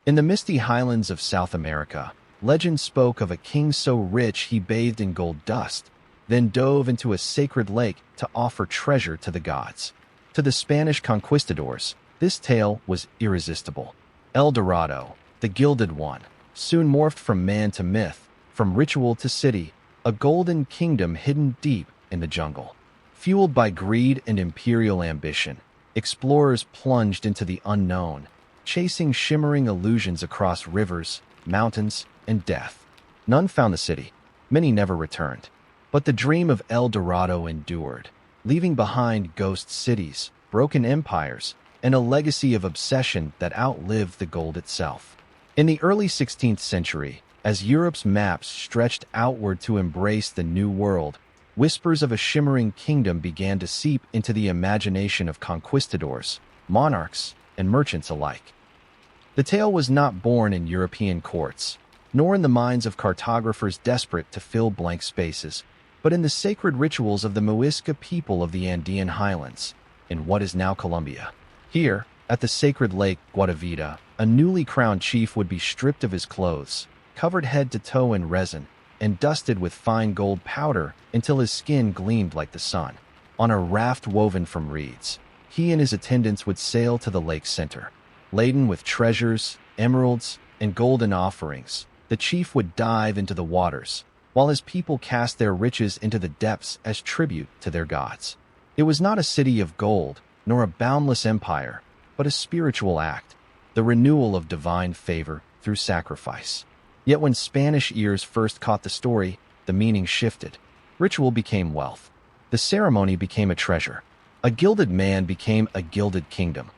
In the misty highlands of South America, legend spoke of a king so rich he bathed in gold dust, then dove into a sacred lake to offer treasure to the gods. To the Spanish conquistadors, this tale was irresistible. El Dorado, the Gilded One, soon morphed from man to myth, from ritual to city, a golden kingdom hidden deep in the jungle. Fueled by greed and imperial ambition, explorers plunged into the unknown, chasing shimmering illusions across rivers, mountains, and death. None found the city. Many never returned. But the dream of El Dorado endured, leaving behind ghost cities, broken empires, and a legacy of obsession that outlived the gold itself. In the early 16th century, as Europe's maps stretched outward to embrace the New World, whispers of a shimmering kingdom began to seep into the imagination of conquistadors, monarchs, and merchants alike. The tale was not born in European courts, nor in the minds of cartographers desperate to fill blank spaces, but in the sacred rituals of the Muisca people of the Andean highlands, in what is now Colombia. Here, at the sacred lake Guatavita, a newly crowned chief would be stripped of his clothes, covered head to toe in resin, and dusted with fine gold powder until his skin gleamed like the sun. On a raft woven from reeds, he and his attendants would sail to the lake's center. Laden with treasures, emeralds, and golden offerings, the chief would dive into the waters, while his people cast their riches into the depths as tribute to their gods. It was not a city of gold, nor a boundless empire, but a spiritual act, the renewal of divine favor through sacrifice. Yet when Spanish ears first caught the story, the meaning shifted. Ritual became wealth. The ceremony became a treasure. A gilded man became a gilded kingdom.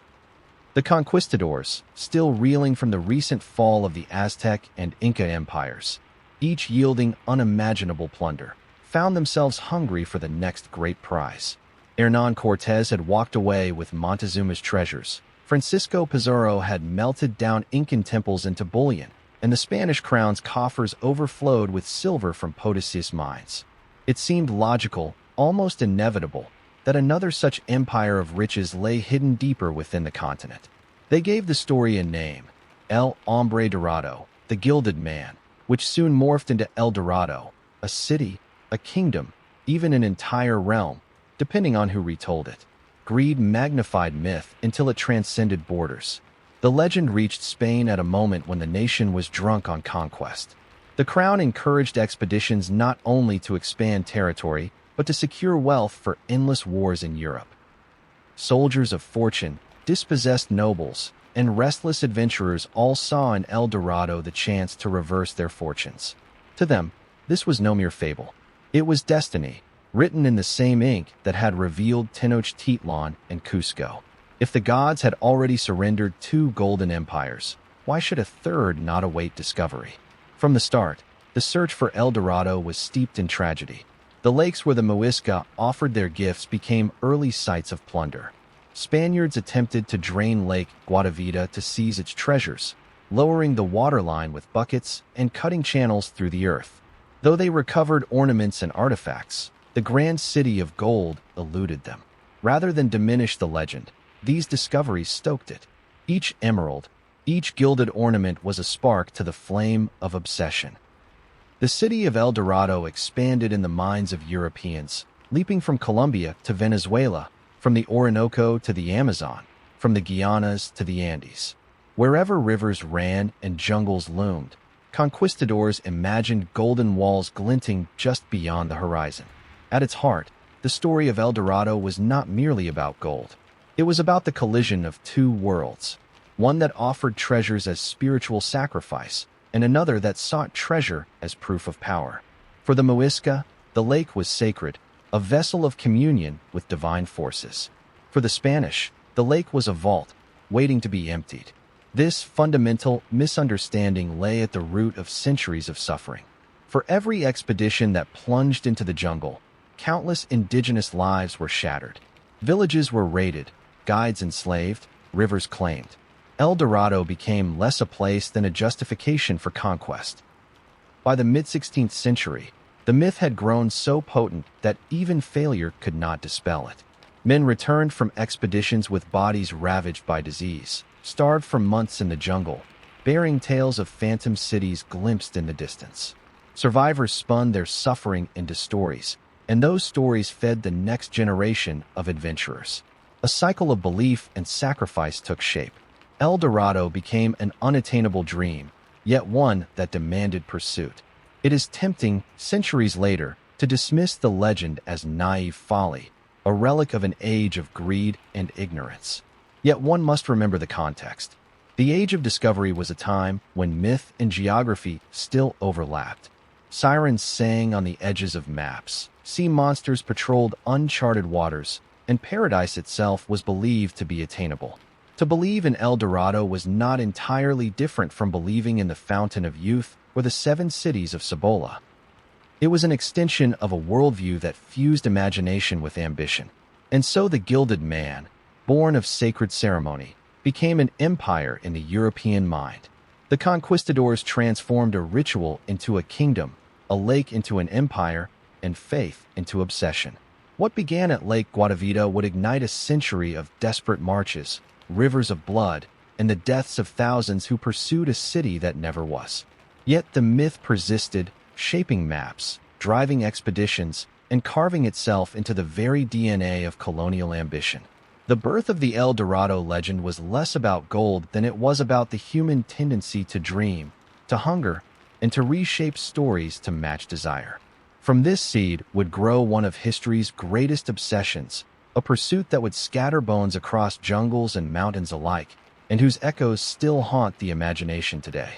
The conquistadors, still reeling from the recent fall of the Aztec and Inca empires, each yielding unimaginable plunder, found themselves hungry for the next great prize. Hernán Cortés had walked away with Montezuma's treasures. Francisco Pizarro had melted down Incan temples into bullion, and the Spanish crown's coffers overflowed with silver from Potosí's mines. It seemed logical, almost inevitable, that another such empire of riches lay hidden deeper within the continent. They gave the story a name, El Hombre Dorado, the Gilded Man, which soon morphed into El Dorado, a city, a kingdom, even an entire realm, depending on who retold it. Greed magnified myth until it transcended borders. The legend reached Spain at a moment when the nation was drunk on conquest. The crown encouraged expeditions not only to expand territory, but to secure wealth for endless wars in Europe. Soldiers of fortune, dispossessed nobles, and restless adventurers all saw in El Dorado the chance to reverse their fortunes. To them, this was no mere fable. It was destiny, written in the same ink that had revealed Tenochtitlan and Cusco. If the gods had already surrendered 2 golden empires, why should a third not await discovery? From the start, the search for El Dorado was steeped in tragedy. The lakes where the Muisca offered their gifts became early sites of plunder. Spaniards attempted to drain Lake Guatavita to seize its treasures, lowering the waterline with buckets and cutting channels through the earth. Though they recovered ornaments and artifacts, the grand city of gold eluded them. Rather than diminish the legend, these discoveries stoked it. Each emerald, each gilded ornament was a spark to the flame of obsession. The city of El Dorado expanded in the minds of Europeans, leaping from Colombia to Venezuela, from the Orinoco to the Amazon, from the Guianas to the Andes. Wherever rivers ran and jungles loomed, conquistadors imagined golden walls glinting just beyond the horizon. At its heart, the story of El Dorado was not merely about gold. It was about the collision of 2 worlds, one that offered treasures as spiritual sacrifice, and another that sought treasure as proof of power. For the Muisca, the lake was sacred, a vessel of communion with divine forces. For the Spanish, the lake was a vault, waiting to be emptied. This fundamental misunderstanding lay at the root of centuries of suffering. For every expedition that plunged into the jungle, countless indigenous lives were shattered. Villages were raided, guides enslaved, rivers claimed. El Dorado became less a place than a justification for conquest. By the mid-16th century, the myth had grown so potent that even failure could not dispel it. Men returned from expeditions with bodies ravaged by disease, starved for months in the jungle, bearing tales of phantom cities glimpsed in the distance. Survivors spun their suffering into stories, and those stories fed the next generation of adventurers. A cycle of belief and sacrifice took shape. El Dorado became an unattainable dream, yet one that demanded pursuit. It is tempting, centuries later, to dismiss the legend as naive folly, a relic of an age of greed and ignorance. Yet one must remember the context. The Age of Discovery was a time when myth and geography still overlapped. Sirens sang on the edges of maps, sea monsters patrolled uncharted waters, and paradise itself was believed to be attainable. To believe in El Dorado was not entirely different from believing in the Fountain of Youth or the Seven Cities of Cibola. It was an extension of a worldview that fused imagination with ambition. And so the Gilded Man, born of sacred ceremony, became an empire in the European mind. The Conquistadors transformed a ritual into a kingdom, a lake into an empire, and faith into obsession. What began at Lake Guatavita would ignite a century of desperate marches, rivers of blood, and the deaths of thousands who pursued a city that never was. Yet the myth persisted, shaping maps, driving expeditions, and carving itself into the very DNA of colonial ambition. The birth of the El Dorado legend was less about gold than it was about the human tendency to dream, to hunger, and to reshape stories to match desire. From this seed would grow one of history's greatest obsessions, a pursuit that would scatter bones across jungles and mountains alike, and whose echoes still haunt the imagination today.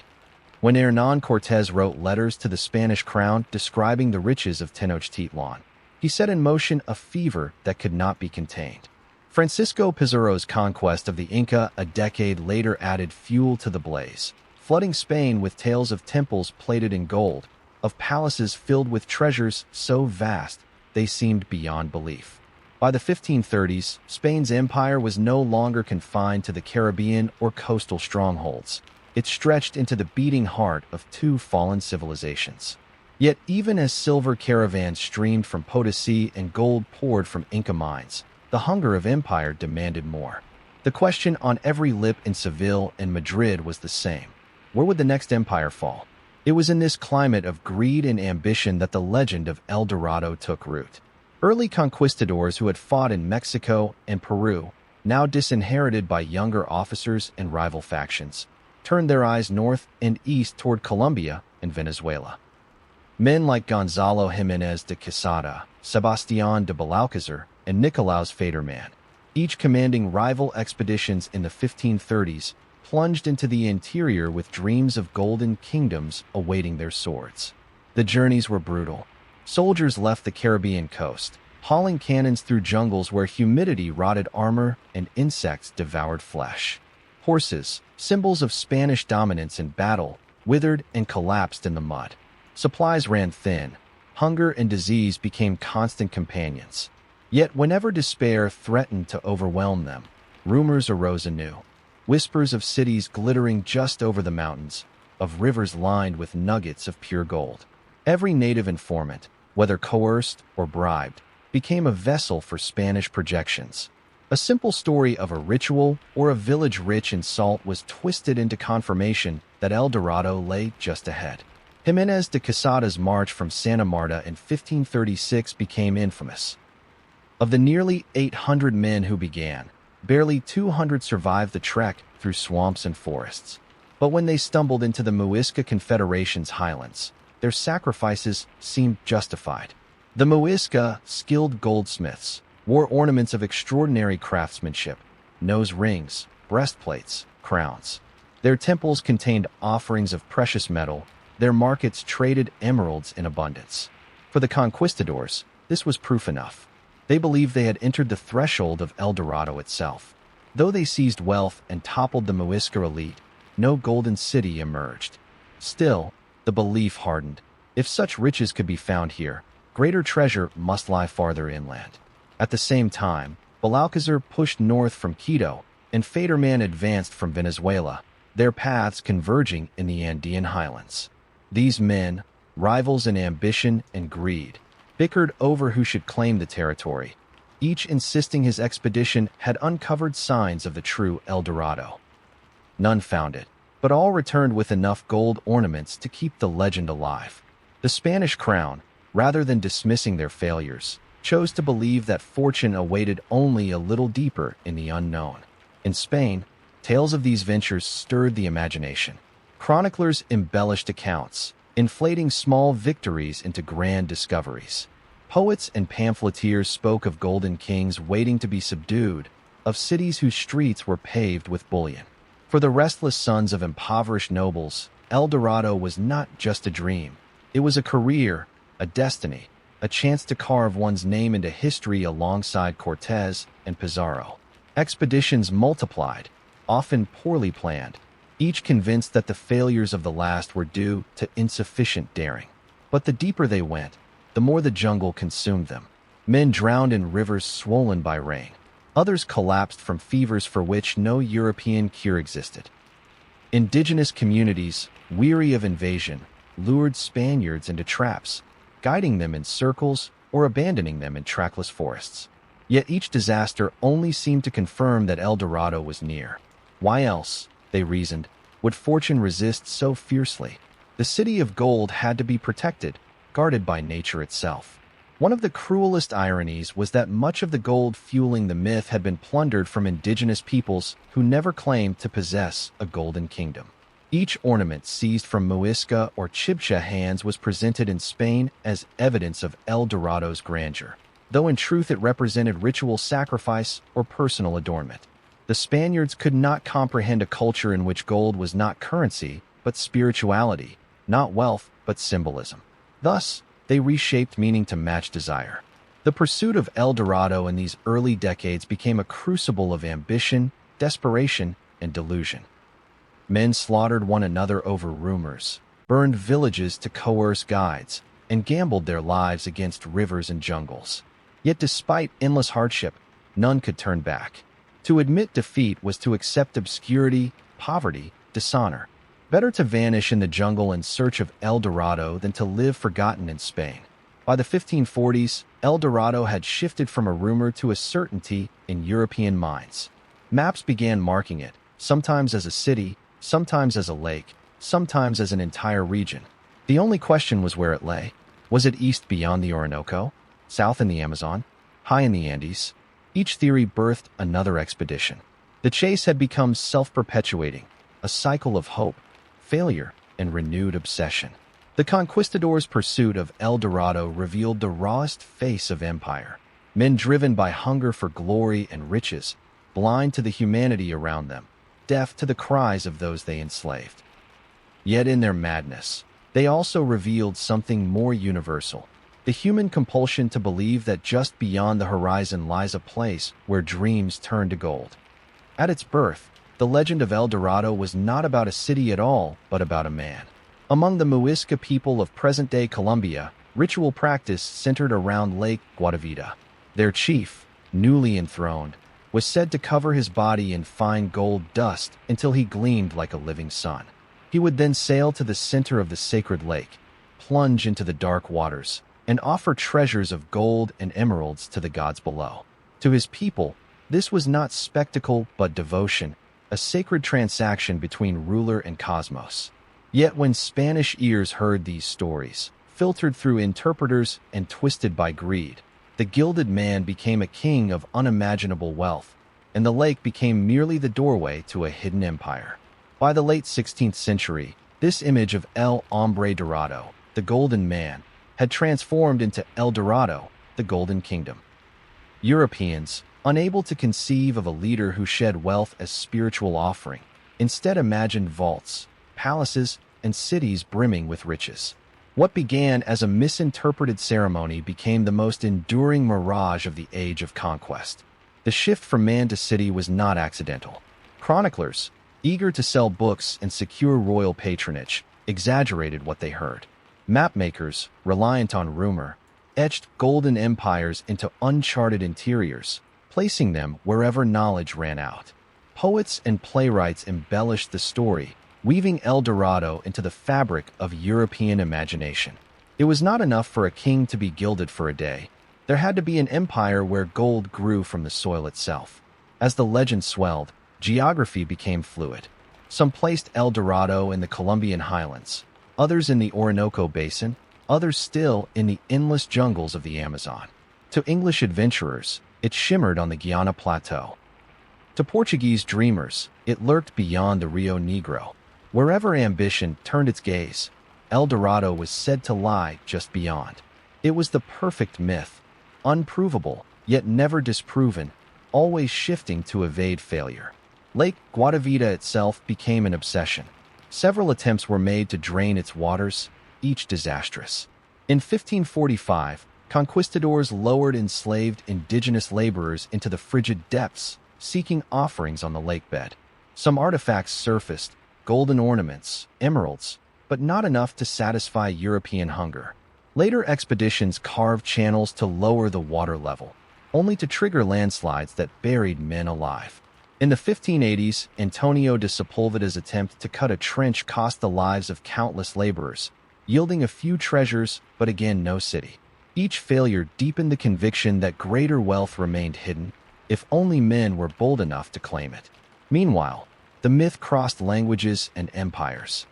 When Hernán Cortés wrote letters to the Spanish crown describing the riches of Tenochtitlan, he set in motion a fever that could not be contained. Francisco Pizarro's conquest of the Inca a decade later added fuel to the blaze, flooding Spain with tales of temples plated in gold, of palaces filled with treasures so vast they seemed beyond belief. By the 1530s, Spain's empire was no longer confined to the Caribbean or coastal strongholds. It stretched into the beating heart of two fallen civilizations. Yet even as silver caravans streamed from Potosi and gold poured from Inca mines, the hunger of empire demanded more. The question on every lip in Seville and Madrid was the same. Where would the next empire fall? It was in this climate of greed and ambition that the legend of El Dorado took root. Early conquistadors who had fought in Mexico and Peru, now disinherited by younger officers and rival factions, turned their eyes north and east toward Colombia and Venezuela. Men like Gonzalo Jiménez de Quesada, Sebastián de Belalcázar, and Nicolaus Federman, each commanding rival expeditions in the 1530s, plunged into the interior with dreams of golden kingdoms awaiting their swords. The journeys were brutal. Soldiers left the Caribbean coast, hauling cannons through jungles where humidity rotted armor and insects devoured flesh. Horses, symbols of Spanish dominance in battle, withered and collapsed in the mud. Supplies ran thin. Hunger and disease became constant companions. Yet whenever despair threatened to overwhelm them, rumors arose anew. Whispers of cities glittering just over the mountains, of rivers lined with nuggets of pure gold. Every native informant, whether coerced or bribed, became a vessel for Spanish projections. A simple story of a ritual or a village rich in salt was twisted into confirmation that El Dorado lay just ahead. Jiménez de Quesada's march from Santa Marta in 1536 became infamous. Of the nearly 800 men who began, barely 200 survived the trek through swamps and forests. But when they stumbled into the Muisca Confederation's highlands, their sacrifices seemed justified. The Muisca, skilled goldsmiths, wore ornaments of extraordinary craftsmanship, nose rings, breastplates, crowns. Their temples contained offerings of precious metal, their markets traded emeralds in abundance. For the conquistadors, this was proof enough. They believed they had entered the threshold of El Dorado itself. Though they seized wealth and toppled the Muisca elite, no golden city emerged. Still, the belief hardened. If such riches could be found here, greater treasure must lie farther inland. At the same time, Belalcázar pushed north from Quito, and Federman advanced from Venezuela, their paths converging in the Andean highlands. These men, rivals in ambition and greed, bickered over who should claim the territory, each insisting his expedition had uncovered signs of the true El Dorado. None found it. but all returned with enough gold ornaments to keep the legend alive. The Spanish crown, rather than dismissing their failures, chose to believe that fortune awaited only a little deeper in the unknown. In Spain, tales of these ventures stirred the imagination. Chroniclers embellished accounts, inflating small victories into grand discoveries. Poets and pamphleteers spoke of golden kings waiting to be subdued, of cities whose streets were paved with bullion. For the restless sons of impoverished nobles, El Dorado was not just a dream. It was a career, a destiny, a chance to carve one's name into history alongside Cortez and Pizarro. Expeditions multiplied, often poorly planned, each convinced that the failures of the last were due to insufficient daring. But the deeper they went, the more the jungle consumed them. Men drowned in rivers swollen by rain. Others collapsed from fevers for which no European cure existed. Indigenous communities, weary of invasion, lured Spaniards into traps, guiding them in circles or abandoning them in trackless forests. Yet each disaster only seemed to confirm that El Dorado was near. Why else, they reasoned, would fortune resist so fiercely? The city of gold had to be protected, guarded by nature itself. One of the cruelest ironies was that much of the gold fueling the myth had been plundered from indigenous peoples who never claimed to possess a golden kingdom. Each ornament seized from Muisca or Chibcha hands was presented in Spain as evidence of El Dorado's grandeur, though in truth it represented ritual sacrifice or personal adornment. The Spaniards could not comprehend a culture in which gold was not currency, but spirituality, not wealth, but symbolism. Thus, they reshaped meaning to match desire. The pursuit of El Dorado in these early decades became a crucible of ambition, desperation, and delusion. Men slaughtered one another over rumors, burned villages to coerce guides, and gambled their lives against rivers and jungles. Yet despite endless hardship, none could turn back. To admit defeat was to accept obscurity, poverty, dishonor. Better to vanish in the jungle in search of El Dorado than to live forgotten in Spain. By the 1540s, El Dorado had shifted from a rumor to a certainty in European minds. Maps began marking it, sometimes as a city, sometimes as a lake, sometimes as an entire region. The only question was where it lay. Was it east beyond the Orinoco? South in the Amazon? High in the Andes? Each theory birthed another expedition. The chase had become self-perpetuating, a cycle of hope, failure, and renewed obsession. The Conquistadors' pursuit of El Dorado revealed the rawest face of empire. Men driven by hunger for glory and riches, blind to the humanity around them, deaf to the cries of those they enslaved. Yet in their madness, they also revealed something more universal: the human compulsion to believe that just beyond the horizon lies a place where dreams turn to gold. At its birth, the legend of El Dorado was not about a city at all, but about a man. Among the Muisca people of present-day Colombia, ritual practice centered around Lake Guatavita. Their chief, newly enthroned, was said to cover his body in fine gold dust until he gleamed like a living sun. He would then sail to the center of the sacred lake, plunge into the dark waters, and offer treasures of gold and emeralds to the gods below. To his people, this was not spectacle but devotion, a sacred transaction between ruler and cosmos. Yet when Spanish ears heard these stories, filtered through interpreters and twisted by greed, the gilded man became a king of unimaginable wealth, and the lake became merely the doorway to a hidden empire. By the late 16th century, this image of El Hombre Dorado, the Golden Man, had transformed into El Dorado, the Golden Kingdom. Europeans, unable to conceive of a leader who shed wealth as spiritual offering, instead imagined vaults, palaces, and cities brimming with riches. What began as a misinterpreted ceremony became the most enduring mirage of the Age of Conquest. The shift from man to city was not accidental. Chroniclers, eager to sell books and secure royal patronage, exaggerated what they heard. Mapmakers, reliant on rumor, etched golden empires into uncharted interiors, placing them wherever knowledge ran out. Poets and playwrights embellished the story, weaving El Dorado into the fabric of European imagination. It was not enough for a king to be gilded for a day. There had to be an empire where gold grew from the soil itself. As the legend swelled, geography became fluid. Some placed El Dorado in the Colombian highlands, others in the Orinoco basin, others still in the endless jungles of the Amazon. To English adventurers, it shimmered on the Guiana Plateau. To Portuguese dreamers, it lurked beyond the Rio Negro. Wherever ambition turned its gaze, El Dorado was said to lie just beyond. It was the perfect myth, unprovable, yet never disproven, always shifting to evade failure. Lake Guatavita itself became an obsession. Several attempts were made to drain its waters, each disastrous. In 1545, conquistadors lowered enslaved indigenous laborers into the frigid depths, seeking offerings on the lakebed. Some artifacts surfaced, golden ornaments, emeralds, but not enough to satisfy European hunger. Later expeditions carved channels to lower the water level, only to trigger landslides that buried men alive. In the 1580s, Antonio de Sepulveda's attempt to cut a trench cost the lives of countless laborers, yielding a few treasures, but again no city. Each failure deepened the conviction that greater wealth remained hidden, if only men were bold enough to claim it. Meanwhile, the myth crossed languages and empires.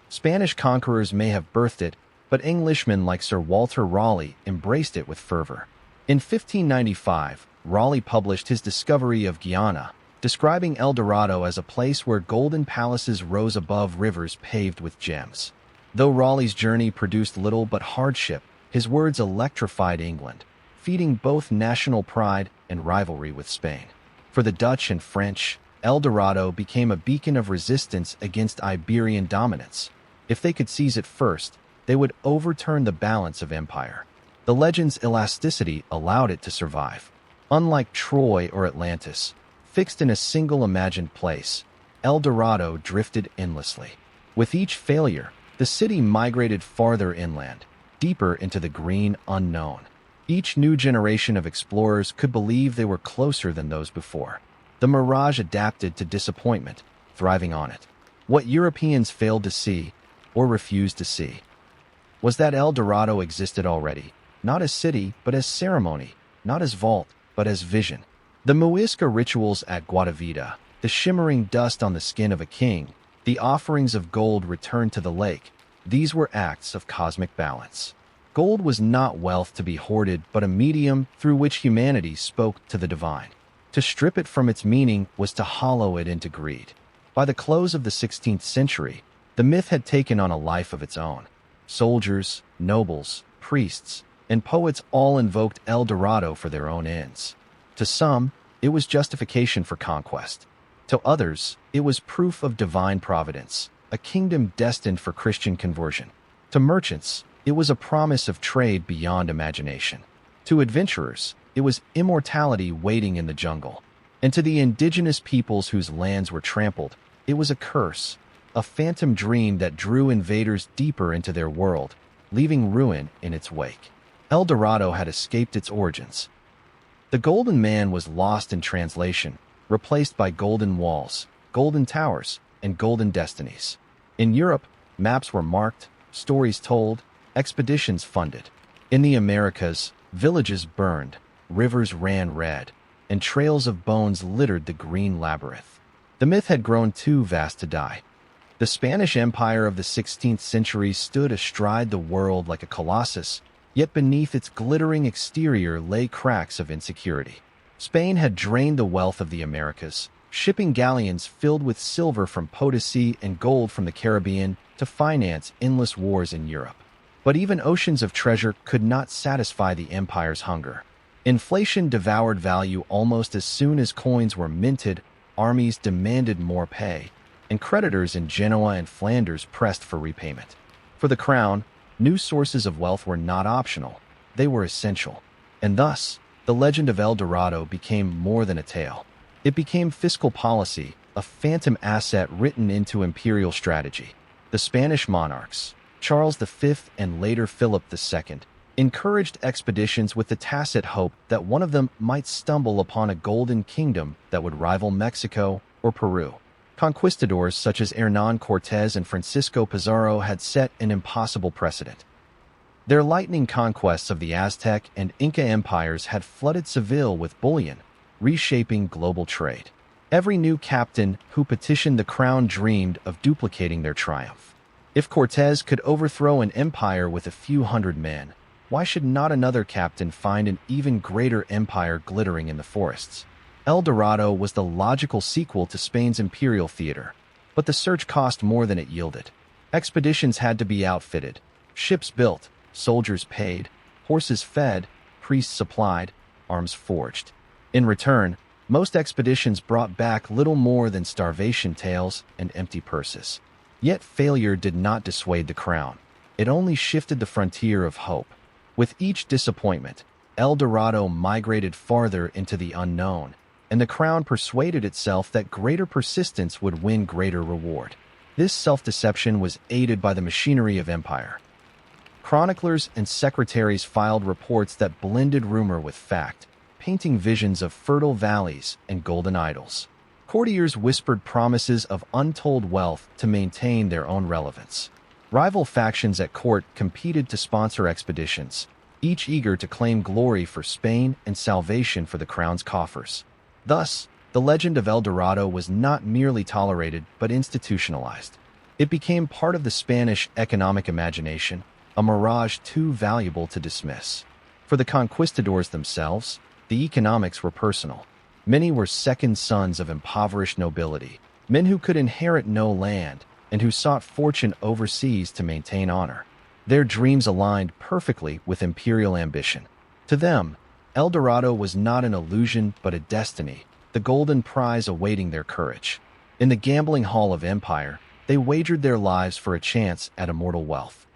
Spanish conquerors may have birthed it, but Englishmen like Sir Walter Raleigh embraced it with fervor. In 1595, Raleigh published his discovery of Guyana, describing El Dorado as a place where golden palaces rose above rivers paved with gems. Though Raleigh's journey produced little but hardship, his words electrified England, feeding both national pride and rivalry with Spain. For the Dutch and French, El Dorado became a beacon of resistance against Iberian dominance. If they could seize it first, they would overturn the balance of empire. The legend's elasticity allowed it to survive. Unlike Troy or Atlantis, fixed in a single imagined place, El Dorado drifted endlessly. With each failure, the city migrated farther inland, deeper into the green unknown. Each new generation of explorers could believe they were closer than those before. The mirage adapted to disappointment, thriving on it. What Europeans failed to see, or refused to see, was that El Dorado existed already, not as city, but as ceremony, not as vault, but as vision. The Muisca rituals at Guatavita, the shimmering dust on the skin of a king, the offerings of gold returned to the lake, these were acts of cosmic balance. Gold was not wealth to be hoarded, but a medium through which humanity spoke to the divine. To strip it from its meaning was to hollow it into greed. By the close of the 16th century, the myth had taken on a life of its own. Soldiers, nobles, priests, and poets all invoked El Dorado for their own ends. To some, it was justification for conquest. To others, it was proof of divine providence, a kingdom destined for Christian conversion. To merchants, it was a promise of trade beyond imagination. To adventurers, it was immortality waiting in the jungle. And to the indigenous peoples whose lands were trampled, it was a curse, a phantom dream that drew invaders deeper into their world, leaving ruin in its wake. El Dorado had escaped its origins. The Golden Man was lost in translation, replaced by golden walls, golden towers, and golden destinies. In Europe, maps were marked, stories told, expeditions funded. In the Americas, villages burned, rivers ran red, and trails of bones littered the green labyrinth. The myth had grown too vast to die. The Spanish Empire of the 16th century stood astride the world like a colossus, yet beneath its glittering exterior lay cracks of insecurity. Spain had drained the wealth of the Americas, shipping galleons filled with silver from Potosi and gold from the Caribbean to finance endless wars in Europe. But even oceans of treasure could not satisfy the empire's hunger. Inflation devoured value almost as soon as coins were minted, armies demanded more pay, and creditors in Genoa and Flanders pressed for repayment. For the crown, new sources of wealth were not optional, they were essential. And thus, the legend of El Dorado became more than a tale. It became fiscal policy, a phantom asset written into imperial strategy. The Spanish monarchs, Charles V and later Philip II, encouraged expeditions with the tacit hope that one of them might stumble upon a golden kingdom that would rival Mexico or Peru. Conquistadors such as Hernán Cortés and Francisco Pizarro had set an impossible precedent. Their lightning conquests of the Aztec and Inca empires had flooded Seville with bullion, reshaping global trade. Every new captain who petitioned the crown dreamed of duplicating their triumph. If Cortez could overthrow an empire with a few hundred men, why should not another captain find an even greater empire glittering in the forests? El Dorado was the logical sequel to Spain's imperial theater, but the search cost more than it yielded. Expeditions had to be outfitted, ships built, soldiers paid, horses fed, priests supplied, arms forged. In return, most expeditions brought back little more than starvation tales and empty purses. Yet failure did not dissuade the crown. It only shifted the frontier of hope. With each disappointment, El Dorado migrated farther into the unknown, and the crown persuaded itself that greater persistence would win greater reward. This self-deception was aided by the machinery of empire. Chroniclers and secretaries filed reports that blended rumor with fact, painting visions of fertile valleys and golden idols. Courtiers whispered promises of untold wealth to maintain their own relevance. Rival factions at court competed to sponsor expeditions, each eager to claim glory for Spain and salvation for the crown's coffers. Thus, the legend of El Dorado was not merely tolerated but institutionalized. It became part of the Spanish economic imagination, a mirage too valuable to dismiss. For the conquistadors themselves, the economics were personal. Many were second sons of impoverished nobility, men who could inherit no land and who sought fortune overseas to maintain honor. Their dreams aligned perfectly with imperial ambition. To them, El Dorado was not an illusion but a destiny, the golden prize awaiting their courage. In the gambling hall of empire, they wagered their lives for a chance at immortal wealth.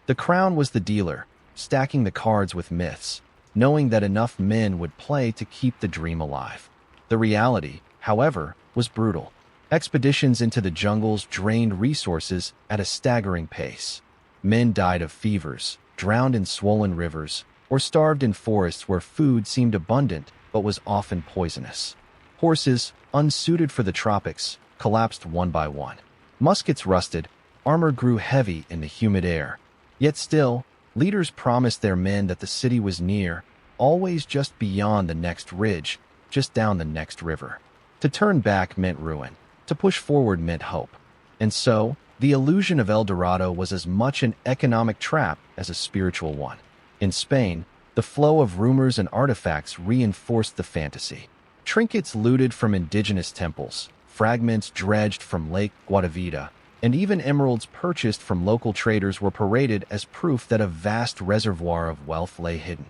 The crown was the dealer, stacking the cards with myths, knowing that enough men would play to keep the dream alive. The reality, however, was brutal. Expeditions into the jungles drained resources at a staggering pace. Men died of fevers, drowned in swollen rivers, or starved in forests where food seemed abundant but was often poisonous. Horses, unsuited for the tropics, collapsed one by one. Muskets rusted, armor grew heavy in the humid air. Yet still, leaders promised their men that the city was near, always just beyond the next ridge, just down the next river. To turn back meant ruin. To push forward meant hope. And so, the illusion of El Dorado was as much an economic trap as a spiritual one. In Spain, the flow of rumors and artifacts reinforced the fantasy. Trinkets looted from indigenous temples, fragments dredged from Lake Guadavita, and even emeralds purchased from local traders were paraded as proof that a vast reservoir of wealth lay hidden.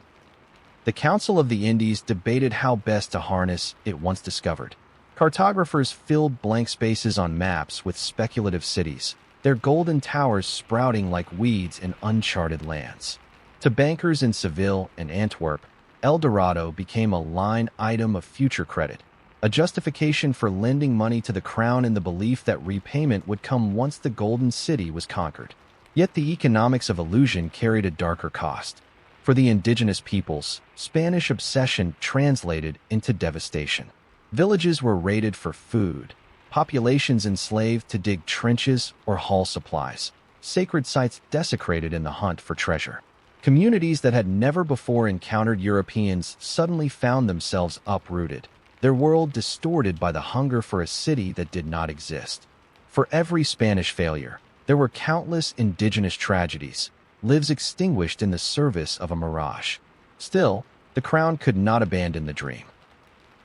The Council of the Indies debated how best to harness it once discovered. Cartographers filled blank spaces on maps with speculative cities, their golden towers sprouting like weeds in uncharted lands. To bankers in Seville and Antwerp, El Dorado became a line item of future credit, a justification for lending money to the crown in the belief that repayment would come once the Golden City was conquered. Yet the economics of illusion carried a darker cost. For the indigenous peoples, Spanish obsession translated into devastation. Villages were raided for food, populations enslaved to dig trenches or haul supplies, sacred sites desecrated in the hunt for treasure. Communities that had never before encountered Europeans suddenly found themselves uprooted, their world distorted by the hunger for a city that did not exist. For every Spanish failure, there were countless indigenous tragedies, lives extinguished in the service of a mirage. Still, the crown could not abandon the dream.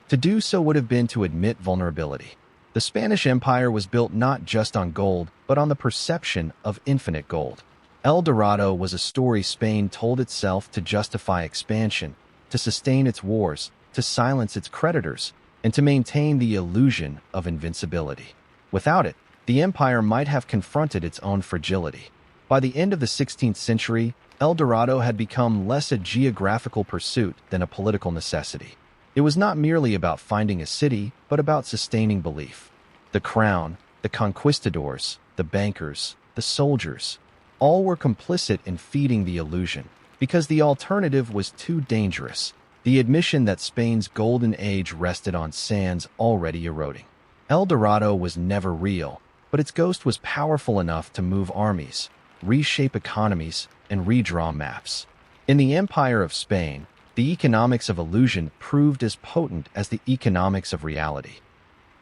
To do so would have been to admit vulnerability. The Spanish Empire was built not just on gold, but on the perception of infinite gold. El Dorado was a story Spain told itself to justify expansion, to sustain its wars, to silence its creditors, and to maintain the illusion of invincibility. Without it, the empire might have confronted its own fragility. By the end of the 16th century, El Dorado had become less a geographical pursuit than a political necessity. It was not merely about finding a city, but about sustaining belief. The crown, the conquistadors, the bankers, the soldiers, all were complicit in feeding the illusion, because the alternative was too dangerous, the admission that Spain's golden age rested on sands already eroding. El Dorado was never real, but its ghost was powerful enough to move armies, reshape economies, and redraw maps. In the Empire of Spain, the economics of illusion proved as potent as the economics of reality.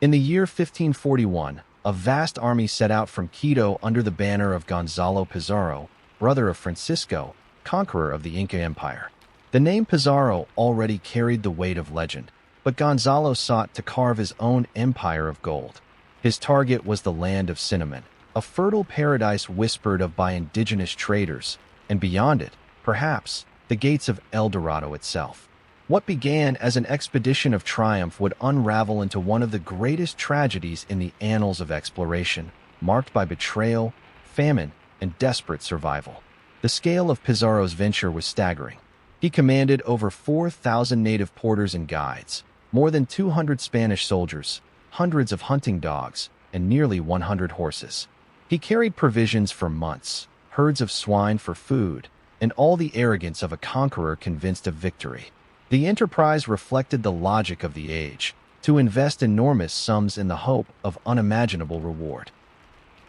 In the year 1541, a vast army set out from Quito under the banner of Gonzalo Pizarro, brother of Francisco, conqueror of the Inca Empire. The name Pizarro already carried the weight of legend, but Gonzalo sought to carve his own empire of gold. His target was the land of cinnamon, a fertile paradise whispered of by indigenous traders, and beyond it, perhaps, the gates of El Dorado itself. What began as an expedition of triumph would unravel into one of the greatest tragedies in the annals of exploration, marked by betrayal, famine, and desperate survival. The scale of Pizarro's venture was staggering. He commanded over 4,000 native porters and guides, more than 200 Spanish soldiers, hundreds of hunting dogs, and nearly 100 horses. He carried provisions for months, herds of swine for food, and all the arrogance of a conqueror convinced of victory. The enterprise reflected the logic of the age, to invest enormous sums in the hope of unimaginable reward.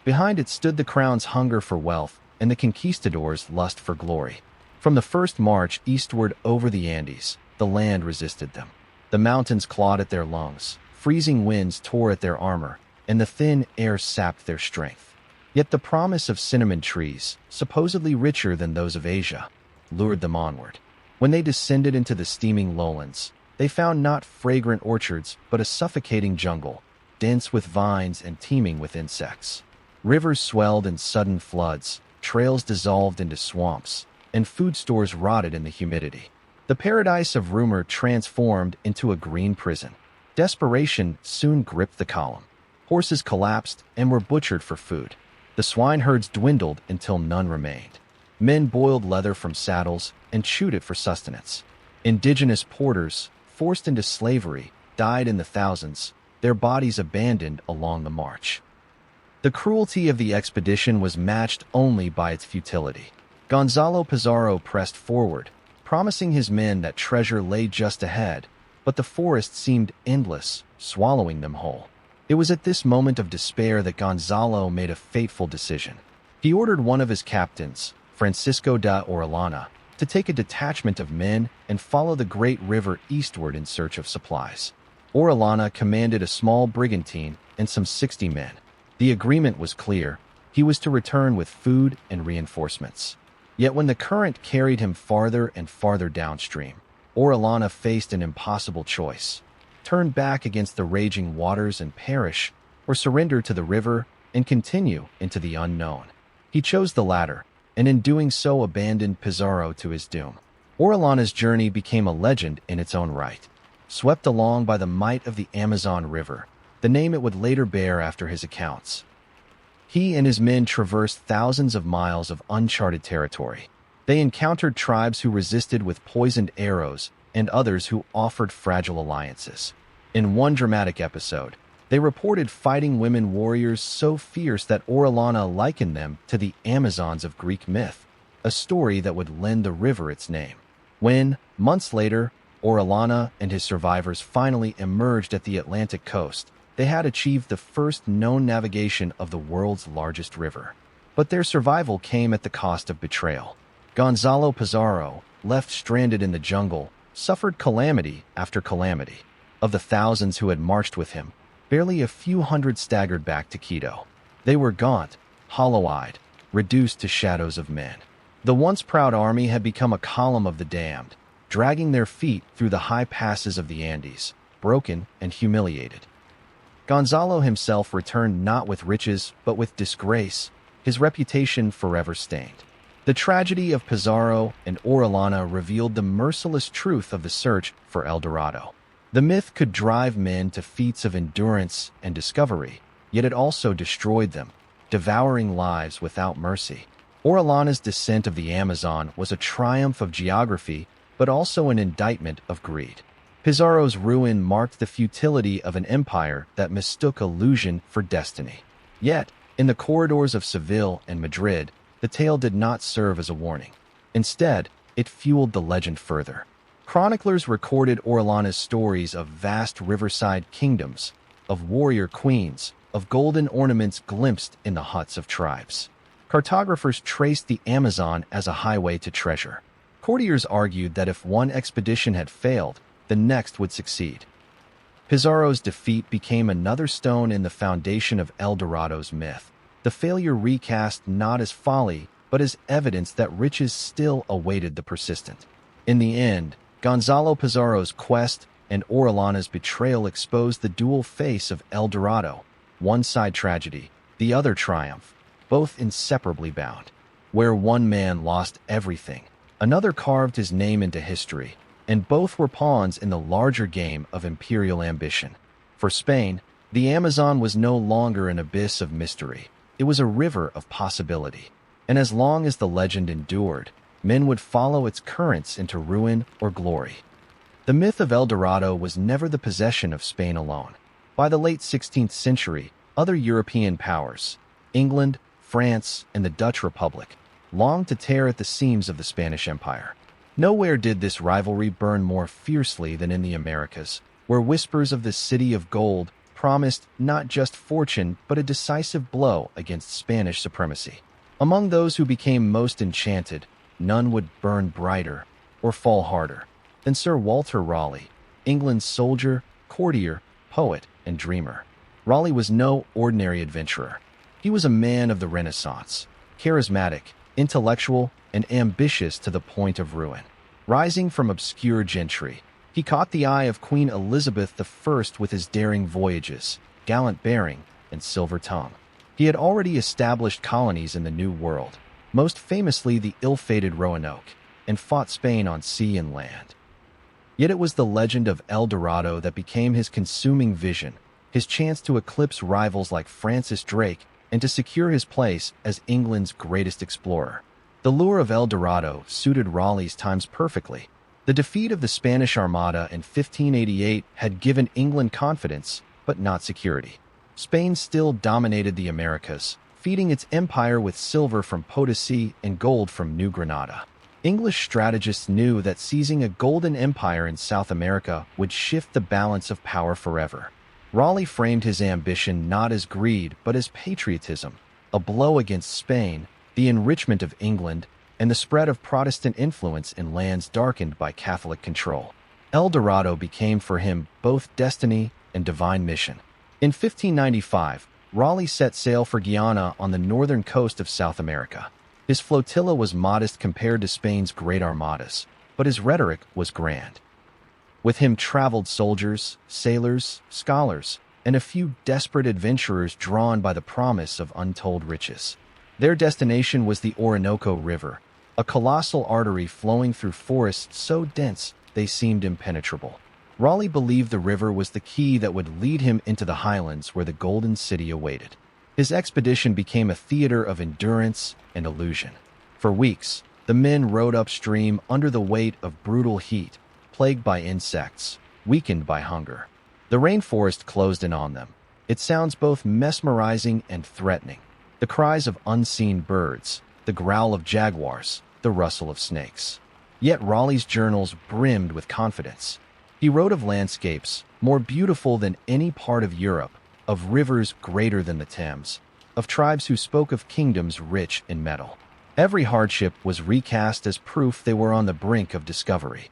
Behind it stood the crown's hunger for wealth and the conquistadors' lust for glory. From the first march eastward over the Andes, the land resisted them. The mountains clawed at their lungs, freezing winds tore at their armor, and the thin air sapped their strength. Yet the promise of cinnamon trees, supposedly richer than those of Asia, lured them onward. When they descended into the steaming lowlands, they found not fragrant orchards but a suffocating jungle, dense with vines and teeming with insects. Rivers swelled in sudden floods, trails dissolved into swamps, and food stores rotted in the humidity. The paradise of rumor transformed into a green prison. Desperation soon gripped the column. Horses collapsed and were butchered for food. The swineherds dwindled until none remained. Men boiled leather from saddles and chewed it for sustenance. Indigenous porters, forced into slavery, died in the thousands, their bodies abandoned along the march. The cruelty of the expedition was matched only by its futility. Gonzalo Pizarro pressed forward, promising his men that treasure lay just ahead, but the forest seemed endless, swallowing them whole. It was at this moment of despair that Gonzalo made a fateful decision. He ordered one of his captains, Francisco da Orellana, to take a detachment of men and follow the great river eastward in search of supplies. Orellana commanded a small brigantine and some 60 men. The agreement was clear. He was to return with food and reinforcements. Yet when the current carried him farther and farther downstream, Orellana faced an impossible choice: turn back against the raging waters and perish, or surrender to the river and continue into the unknown. He chose the latter, and in doing so abandoned Pizarro to his doom. Orellana's journey became a legend in its own right. Swept along by the might of the Amazon River, the name it would later bear after his accounts, he and his men traversed thousands of miles of uncharted territory. They encountered tribes who resisted with poisoned arrows and others who offered fragile alliances. In one dramatic episode, they reported fighting women warriors so fierce that Orellana likened them to the Amazons of Greek myth, a story that would lend the river its name. When, months later, Orellana and his survivors finally emerged at the Atlantic coast, they had achieved the first known navigation of the world's largest river. But their survival came at the cost of betrayal. Gonzalo Pizarro, left stranded in the jungle, suffered calamity after calamity. Of the thousands who had marched with him, barely a few hundred staggered back to Quito. They were gaunt, hollow-eyed, reduced to shadows of men. The once proud army had become a column of the damned, dragging their feet through the high passes of the Andes, broken and humiliated. Gonzalo himself returned not with riches but with disgrace, his reputation forever stained. The tragedy of Pizarro and Orellana revealed the merciless truth of the search for El Dorado. The myth could drive men to feats of endurance and discovery, yet it also destroyed them, devouring lives without mercy. Orellana's descent of the Amazon was a triumph of geography, but also an indictment of greed. Pizarro's ruin marked the futility of an empire that mistook illusion for destiny. Yet, in the corridors of Seville and Madrid, the tale did not serve as a warning. Instead, it fueled the legend further. Chroniclers recorded Orellana's stories of vast riverside kingdoms, of warrior queens, of golden ornaments glimpsed in the huts of tribes. Cartographers traced the Amazon as a highway to treasure. Courtiers argued that if one expedition had failed, the next would succeed. Pizarro's defeat became another stone in the foundation of El Dorado's myth. The failure recast not as folly, but as evidence that riches still awaited the persistent. In the end, Gonzalo Pizarro's quest and Orellana's betrayal exposed the dual face of El Dorado, one side tragedy, the other triumph, both inseparably bound. Where one man lost everything, another carved his name into history, and both were pawns in the larger game of imperial ambition. For Spain, the Amazon was no longer an abyss of mystery. It was a river of possibility. And as long as the legend endured, men would follow its currents into ruin or glory. The myth of El Dorado was never the possession of Spain alone. By the late 16th century, other European powers, England, France, and the Dutch Republic, longed to tear at the seams of the Spanish Empire. Nowhere did this rivalry burn more fiercely than in the Americas, where whispers of the City of Gold promised not just fortune but a decisive blow against Spanish supremacy. Among those who became most enchanted, none would burn brighter or fall harder than Sir Walter Raleigh, England's soldier, courtier, poet, and dreamer. Raleigh was no ordinary adventurer. He was a man of the Renaissance, charismatic, intellectual, and ambitious to the point of ruin. Rising from obscure gentry, he caught the eye of Queen Elizabeth I with his daring voyages, gallant bearing, and silver tongue. He had already established colonies in the New World, most famously the ill-fated Roanoke, and fought Spain on sea and land. Yet it was the legend of El Dorado that became his consuming vision, his chance to eclipse rivals like Francis Drake and to secure his place as England's greatest explorer. The lure of El Dorado suited Raleigh's times perfectly. The defeat of the Spanish Armada in 1588 had given England confidence, but not security. Spain still dominated the Americas, feeding its empire with silver from Potosi and gold from New Granada. English strategists knew that seizing a golden empire in South America would shift the balance of power forever. Raleigh framed his ambition not as greed but as patriotism, a blow against Spain, the enrichment of England, and the spread of Protestant influence in lands darkened by Catholic control. El Dorado became for him both destiny and divine mission. In 1595, Raleigh set sail for Guyana on the northern coast of South America. His flotilla was modest compared to Spain's great armadas, but his rhetoric was grand. With him traveled soldiers, sailors, scholars, and a few desperate adventurers drawn by the promise of untold riches. Their destination was the Orinoco River, a colossal artery flowing through forests so dense they seemed impenetrable. Raleigh believed the river was the key that would lead him into the highlands where the Golden City awaited. His expedition became a theater of endurance and illusion. For weeks, the men rowed upstream under the weight of brutal heat, plagued by insects, weakened by hunger. The rainforest closed in on them. It sounds both mesmerizing and threatening. The cries of unseen birds, the growl of jaguars, the rustle of snakes. Yet Raleigh's journals brimmed with confidence. He wrote of landscapes more beautiful than any part of Europe, of rivers greater than the Thames, of tribes who spoke of kingdoms rich in metal. Every hardship was recast as proof they were on the brink of discovery.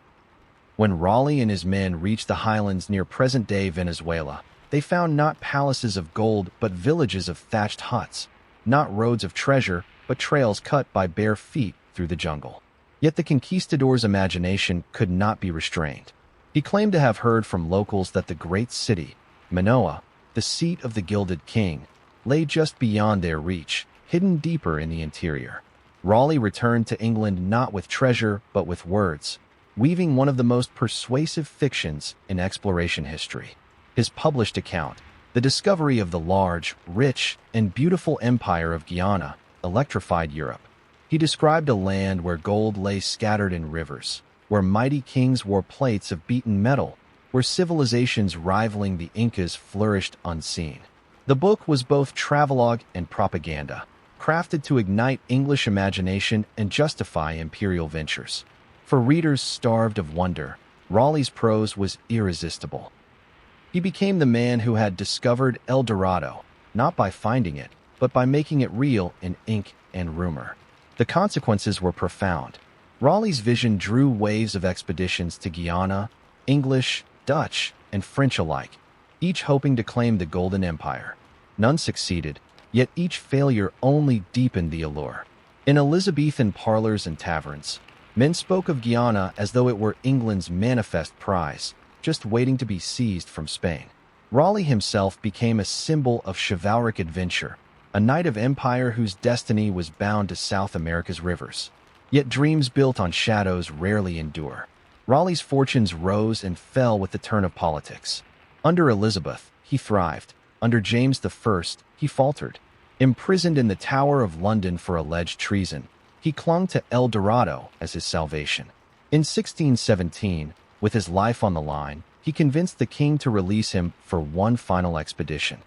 When Raleigh and his men reached the highlands near present-day Venezuela, they found not palaces of gold but villages of thatched huts, not roads of treasure but trails cut by bare feet through the jungle. Yet the conquistador's imagination could not be restrained. He claimed to have heard from locals that the great city, Manoa, the seat of the Gilded King, lay just beyond their reach, hidden deeper in the interior. Raleigh returned to England not with treasure but with words, weaving one of the most persuasive fictions in exploration history. His published account, the discovery of the large, rich, and beautiful empire of Guyana, electrified Europe. He described a land where gold lay scattered in rivers, where mighty kings wore plates of beaten metal, where civilizations rivaling the Incas flourished unseen. The book was both travelogue and propaganda, crafted to ignite English imagination and justify imperial ventures. For readers starved of wonder, Raleigh's prose was irresistible. He became the man who had discovered El Dorado, not by finding it, but by making it real in ink and rumor. The consequences were profound. Raleigh's vision drew waves of expeditions to Guyana, English, Dutch, and French alike, each hoping to claim the Golden Empire. None succeeded, yet each failure only deepened the allure. In Elizabethan parlors and taverns, men spoke of Guyana as though it were England's manifest prize, just waiting to be seized from Spain. Raleigh himself became a symbol of chivalric adventure, a knight of empire whose destiny was bound to South America's rivers. Yet dreams built on shadows rarely endure. Raleigh's fortunes rose and fell with the turn of politics. Under Elizabeth, he thrived. Under James I, he faltered. Imprisoned in the Tower of London for alleged treason, he clung to El Dorado as his salvation. In 1617, with his life on the line, he convinced the king to release him for one final expedition.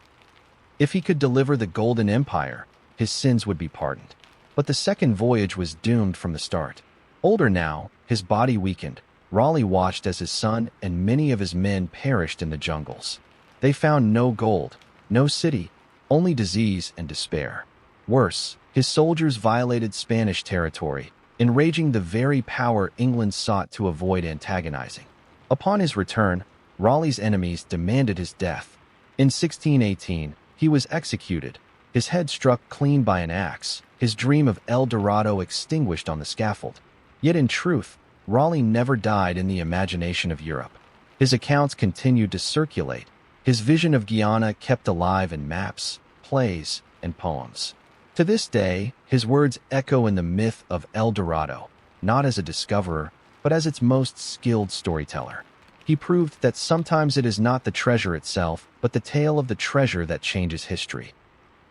If he could deliver the Golden Empire, his sins would be pardoned. But the second voyage was doomed from the start. Older now, his body weakened, Raleigh watched as his son and many of his men perished in the jungles. They found no gold, no city, only disease and despair. Worse, his soldiers violated Spanish territory, enraging the very power England sought to avoid antagonizing. Upon his return, Raleigh's enemies demanded his death. In 1618, he was executed, his head struck clean by an axe, his dream of El Dorado extinguished on the scaffold. Yet in truth, Raleigh never died in the imagination of Europe. His accounts continued to circulate, his vision of Guyana kept alive in maps, plays, and poems. To this day, his words echo in the myth of El Dorado, not as a discoverer, but as its most skilled storyteller. He proved that sometimes it is not the treasure itself, but the tale of the treasure that changes history.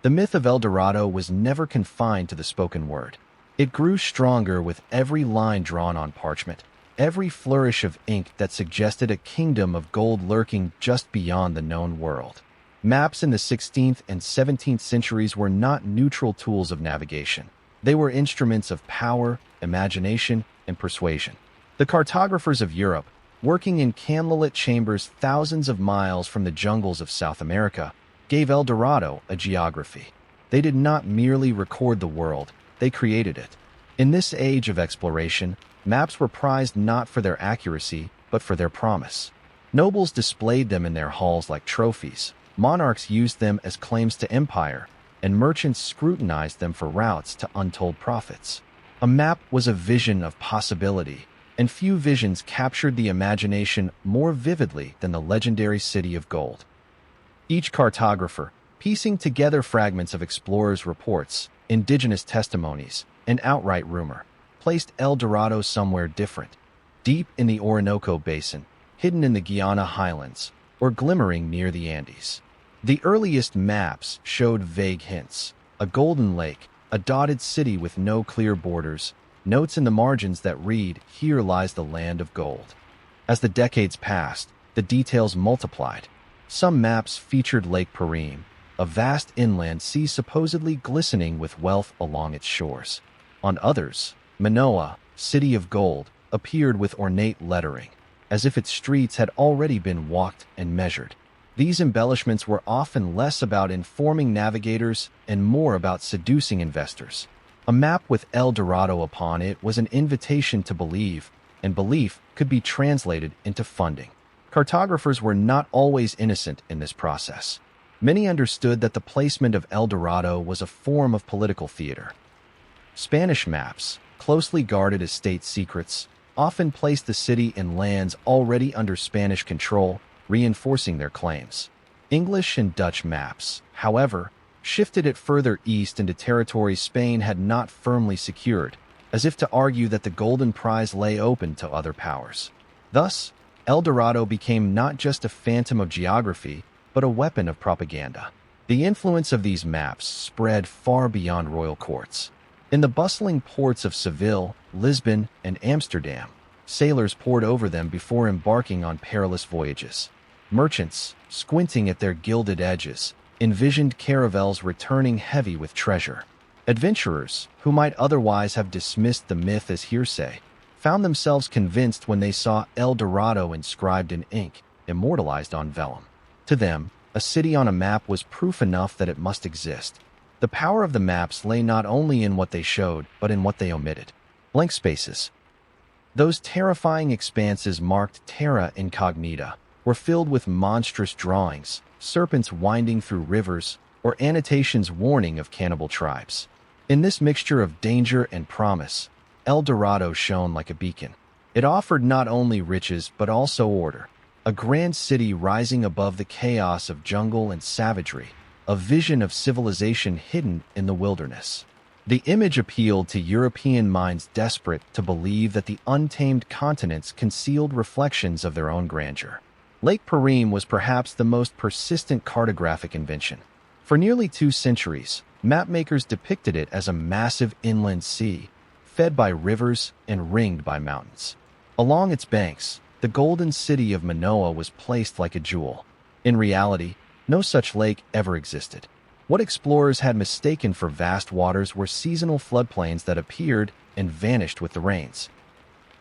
The myth of El Dorado was never confined to the spoken word. It grew stronger with every line drawn on parchment, every flourish of ink that suggested a kingdom of gold lurking just beyond the known world. Maps in the 16th and 17th centuries were not neutral tools of navigation. They were instruments of power, imagination, and persuasion. The cartographers of Europe, working in candlelit chambers thousands of miles from the jungles of South America, gave El Dorado a geography. They did not merely record the world, they created it. In this age of exploration, maps were prized not for their accuracy, but for their promise. Nobles displayed them in their halls like trophies, monarchs used them as claims to empire, and merchants scrutinized them for routes to untold profits. A map was a vision of possibility, and few visions captured the imagination more vividly than the legendary City of Gold. Each cartographer, piecing together fragments of explorers' reports, indigenous testimonies, and outright rumor, placed El Dorado somewhere different, deep in the Orinoco Basin, hidden in the Guyana highlands, or glimmering near the Andes. The earliest maps showed vague hints: a golden lake, a dotted city with no clear borders, notes in the margins that read, "Here lies the land of gold." As the decades passed, the details multiplied. Some maps featured Lake Perim, a vast inland sea supposedly glistening with wealth along its shores. On others, Manoa, City of Gold, appeared with ornate lettering, as if its streets had already been walked and measured. These embellishments were often less about informing navigators and more about seducing investors. A map with El Dorado upon it was an invitation to believe, and belief could be translated into funding. Cartographers were not always innocent in this process. Many understood that the placement of El Dorado was a form of political theater. Spanish maps, closely guarded as state secrets, often placed the city in lands already under Spanish control, reinforcing their claims. English and Dutch maps, however, shifted it further east into territories Spain had not firmly secured, as if to argue that the golden prize lay open to other powers. Thus, El Dorado became not just a phantom of geography, but a weapon of propaganda. The influence of these maps spread far beyond royal courts. In the bustling ports of Seville, Lisbon, and Amsterdam, sailors pored over them before embarking on perilous voyages. Merchants, squinting at their gilded edges, envisioned caravels returning heavy with treasure. Adventurers, who might otherwise have dismissed the myth as hearsay, found themselves convinced when they saw El Dorado inscribed in ink, immortalized on vellum. To them, a city on a map was proof enough that it must exist. The power of the maps lay not only in what they showed, but in what they omitted. Blank spaces. Those terrifying expanses marked terra incognita, were filled with monstrous drawings, serpents winding through rivers, or annotations warning of cannibal tribes. In this mixture of danger and promise, El Dorado shone like a beacon. It offered not only riches but also order, a grand city rising above the chaos of jungle and savagery, a vision of civilization hidden in the wilderness. The image appealed to European minds desperate to believe that the untamed continents concealed reflections of their own grandeur. Lake Perim was perhaps the most persistent cartographic invention. For nearly 2 centuries, mapmakers depicted it as a massive inland sea, fed by rivers and ringed by mountains. Along its banks, the golden city of Manoa was placed like a jewel. In reality, no such lake ever existed. What explorers had mistaken for vast waters were seasonal floodplains that appeared and vanished with the rains.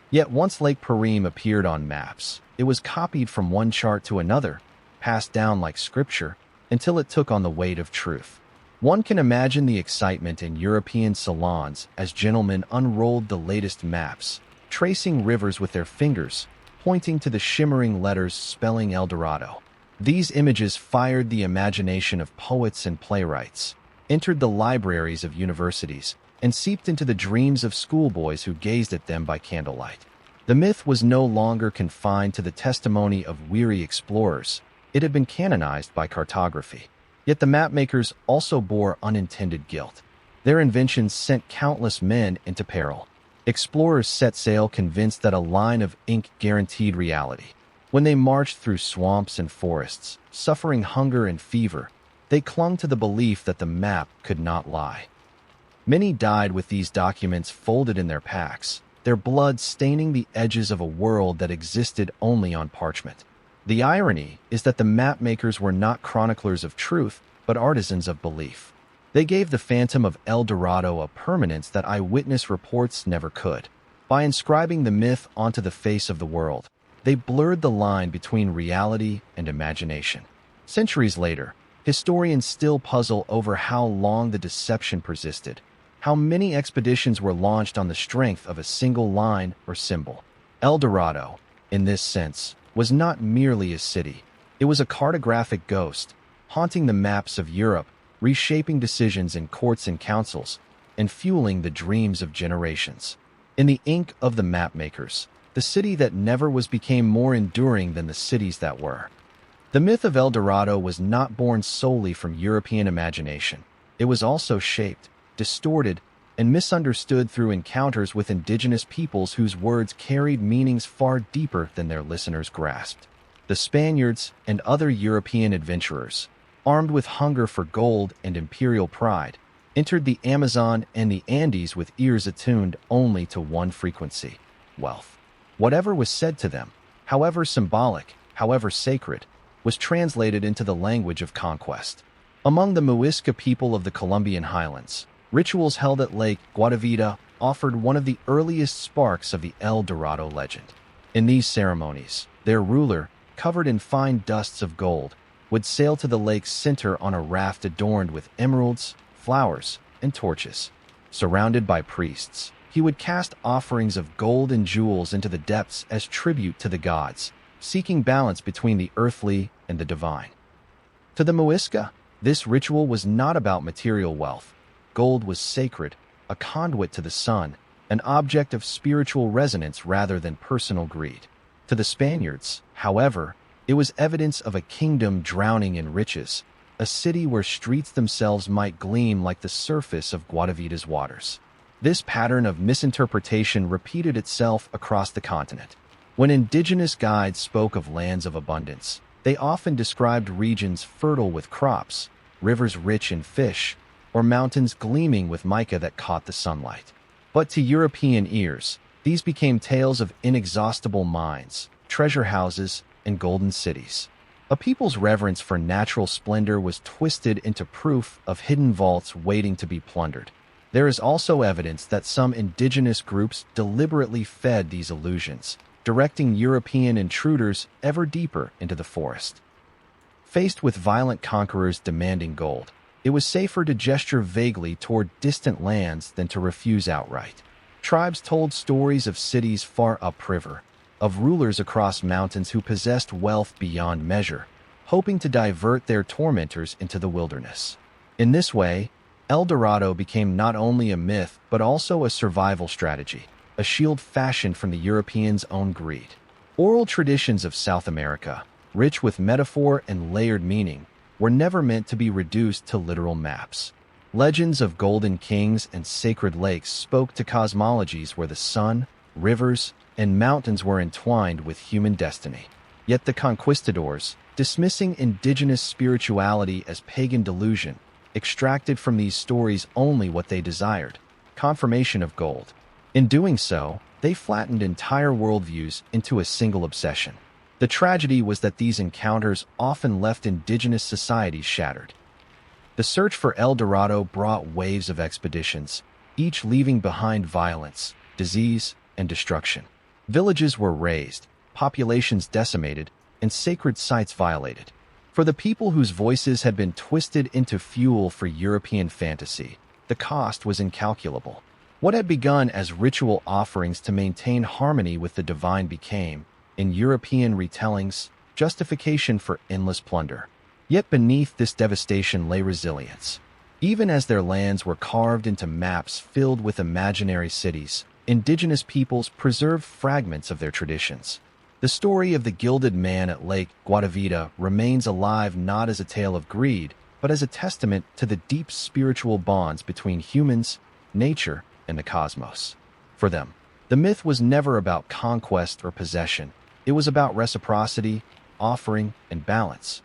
Yet once Lake Perim appeared on maps, it was copied from one chart to another, passed down like scripture, until it took on the weight of truth. One can imagine the excitement in European salons as gentlemen unrolled the latest maps, tracing rivers with their fingers, pointing to the shimmering letters spelling El Dorado. These images fired the imagination of poets and playwrights, entered the libraries of universities, and seeped into the dreams of schoolboys who gazed at them by candlelight. The myth was no longer confined to the testimony of weary explorers. It had been canonized by cartography. Yet the mapmakers also bore unintended guilt. Their inventions sent countless men into peril. Explorers set sail convinced that a line of ink guaranteed reality. When they marched through swamps and forests, suffering hunger and fever, they clung to the belief that the map could not lie. Many died with these documents folded in their packs, their blood staining the edges of a world that existed only on parchment. The irony is that the mapmakers were not chroniclers of truth, but artisans of belief. They gave the phantom of El Dorado a permanence that eyewitness reports never could. By inscribing the myth onto the face of the world, they blurred the line between reality and imagination. Centuries later, historians still puzzle over how long the deception persisted, how many expeditions were launched on the strength of a single line or symbol. El Dorado, in this sense, was not merely a city. It was a cartographic ghost, haunting the maps of Europe, reshaping decisions in courts and councils, and fueling the dreams of generations. In the ink of the mapmakers, the city that never was became more enduring than the cities that were. The myth of El Dorado was not born solely from European imagination. It was also shaped, distorted, and misunderstood through encounters with indigenous peoples whose words carried meanings far deeper than their listeners grasped. The Spaniards and other European adventurers, armed with hunger for gold and imperial pride, entered the Amazon and the Andes with ears attuned only to one frequency: wealth. Whatever was said to them, however symbolic, however sacred, was translated into the language of conquest. Among the Muisca people of the Colombian highlands, rituals held at Lake Guatavita offered one of the earliest sparks of the El Dorado legend. In these ceremonies, their ruler, covered in fine dusts of gold, would sail to the lake's center on a raft adorned with emeralds, flowers, and torches. Surrounded by priests, he would cast offerings of gold and jewels into the depths as tribute to the gods, seeking balance between the earthly and the divine. To the Muisca, this ritual was not about material wealth. Gold was sacred, a conduit to the sun, an object of spiritual resonance rather than personal greed. To the Spaniards, however, it was evidence of a kingdom drowning in riches, a city where streets themselves might gleam like the surface of Guatavita's waters. This pattern of misinterpretation repeated itself across the continent. When indigenous guides spoke of lands of abundance, they often described regions fertile with crops, rivers rich in fish, or mountains gleaming with mica that caught the sunlight. But to European ears, these became tales of inexhaustible mines, treasure houses, and golden cities. A people's reverence for natural splendor was twisted into proof of hidden vaults waiting to be plundered. There is also evidence that some indigenous groups deliberately fed these illusions, directing European intruders ever deeper into the forest. Faced with violent conquerors demanding gold, it was safer to gesture vaguely toward distant lands than to refuse outright. Tribes told stories of cities far upriver, of rulers across mountains who possessed wealth beyond measure, hoping to divert their tormentors into the wilderness. In this way, El Dorado became not only a myth but also a survival strategy, a shield fashioned from the Europeans' own greed. Oral traditions of South America, rich with metaphor and layered meaning, were never meant to be reduced to literal maps. Legends of golden kings and sacred lakes spoke to cosmologies where the sun, rivers, and mountains were entwined with human destiny. Yet the conquistadors, dismissing indigenous spirituality as pagan delusion, extracted from these stories only what they desired: confirmation of gold. In doing so, they flattened entire worldviews into a single obsession. The tragedy was that these encounters often left indigenous societies shattered. The search for El Dorado brought waves of expeditions, each leaving behind violence, disease, and destruction. Villages were razed, populations decimated, and sacred sites violated. For the people whose voices had been twisted into fuel for European fantasy, the cost was incalculable. What had begun as ritual offerings to maintain harmony with the divine became, in European retellings, justification for endless plunder. Yet beneath this devastation lay resilience. Even as their lands were carved into maps filled with imaginary cities, indigenous peoples preserved fragments of their traditions. The story of the Gilded Man at Lake Guatavita remains alive not as a tale of greed, but as a testament to the deep spiritual bonds between humans, nature, and the cosmos. For them, the myth was never about conquest or possession. It was about reciprocity, offering, and balance.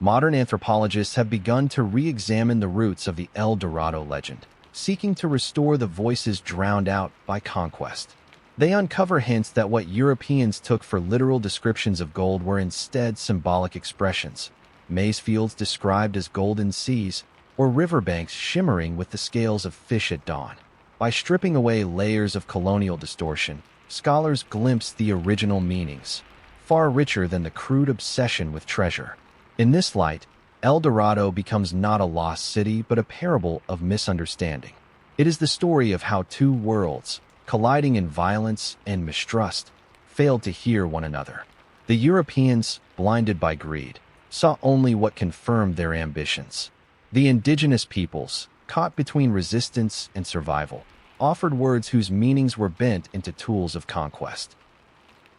Modern anthropologists have begun to re-examine the roots of the El Dorado legend, seeking to restore the voices drowned out by conquest. They uncover hints that what Europeans took for literal descriptions of gold were instead symbolic expressions: maize fields described as golden seas, or riverbanks shimmering with the scales of fish at dawn. By stripping away layers of colonial distortion, scholars glimpse the original meanings, far richer than the crude obsession with treasure. In this light, El Dorado becomes not a lost city but a parable of misunderstanding. It is the story of how two worlds, colliding in violence and mistrust, failed to hear one another. The Europeans, blinded by greed, saw only what confirmed their ambitions. The indigenous peoples, caught between resistance and survival, offered words whose meanings were bent into tools of conquest.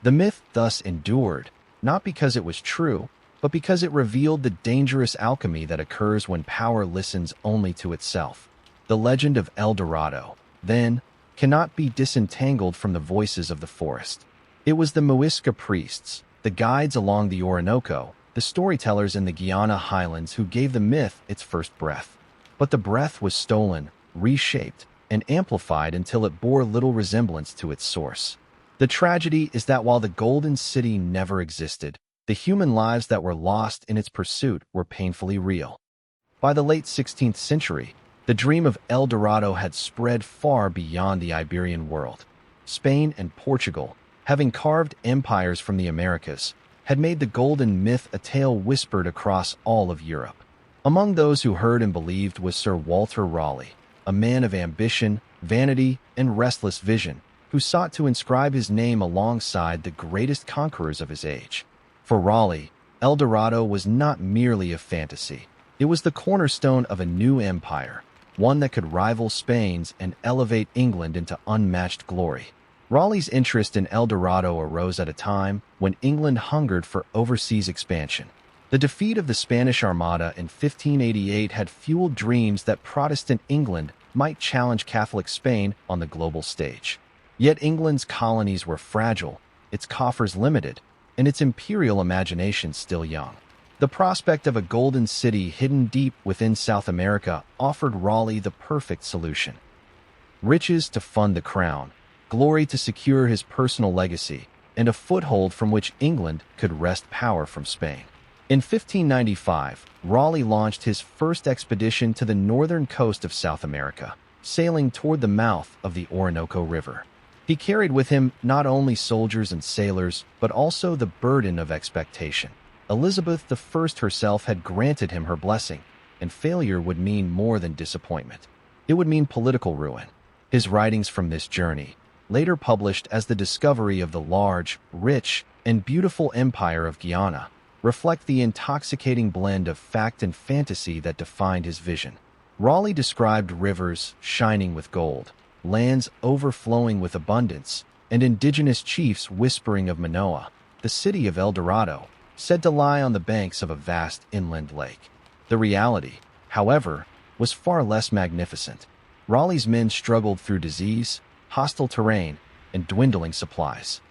The myth thus endured, not because it was true, but because it revealed the dangerous alchemy that occurs when power listens only to itself. The legend of El Dorado, then, cannot be disentangled from the voices of the forest. It was the Muisca priests, the guides along the Orinoco, the storytellers in the Guiana highlands who gave the myth its first breath. But the breath was stolen, reshaped, and amplified until it bore little resemblance to its source. The tragedy is that while the Golden City never existed, the human lives that were lost in its pursuit were painfully real. By the late 16th century, the dream of El Dorado had spread far beyond the Iberian world. Spain and Portugal, having carved empires from the Americas, had made the golden myth a tale whispered across all of Europe. Among those who heard and believed was Sir Walter Raleigh, a man of ambition, vanity, and restless vision, who sought to inscribe his name alongside the greatest conquerors of his age. For Raleigh, El Dorado was not merely a fantasy. It was the cornerstone of a new empire, one that could rival Spain's and elevate England into unmatched glory. Raleigh's interest in El Dorado arose at a time when England hungered for overseas expansion. The defeat of the Spanish Armada in 1588 had fueled dreams that Protestant England might challenge Catholic Spain on the global stage. Yet England's colonies were fragile, its coffers limited, and its imperial imagination still young. The prospect of a golden city hidden deep within South America offered Raleigh the perfect solution. Riches to fund the crown, glory to secure his personal legacy, and a foothold from which England could wrest power from Spain. In 1595, Raleigh launched his first expedition to the northern coast of South America, sailing toward the mouth of the Orinoco River. He carried with him not only soldiers and sailors, but also the burden of expectation. Elizabeth I herself had granted him her blessing, and failure would mean more than disappointment. It would mean political ruin. His writings from this journey, later published as The Discovery of the Large, Rich, and Beautiful Empire of Guyana, reflect the intoxicating blend of fact and fantasy that defined his vision. Raleigh described rivers shining with gold, lands overflowing with abundance, and indigenous chiefs whispering of Manoa, the city of El Dorado, said to lie on the banks of a vast inland lake. The reality, however, was far less magnificent. Raleigh's men struggled through disease, hostile terrain, and dwindling supplies.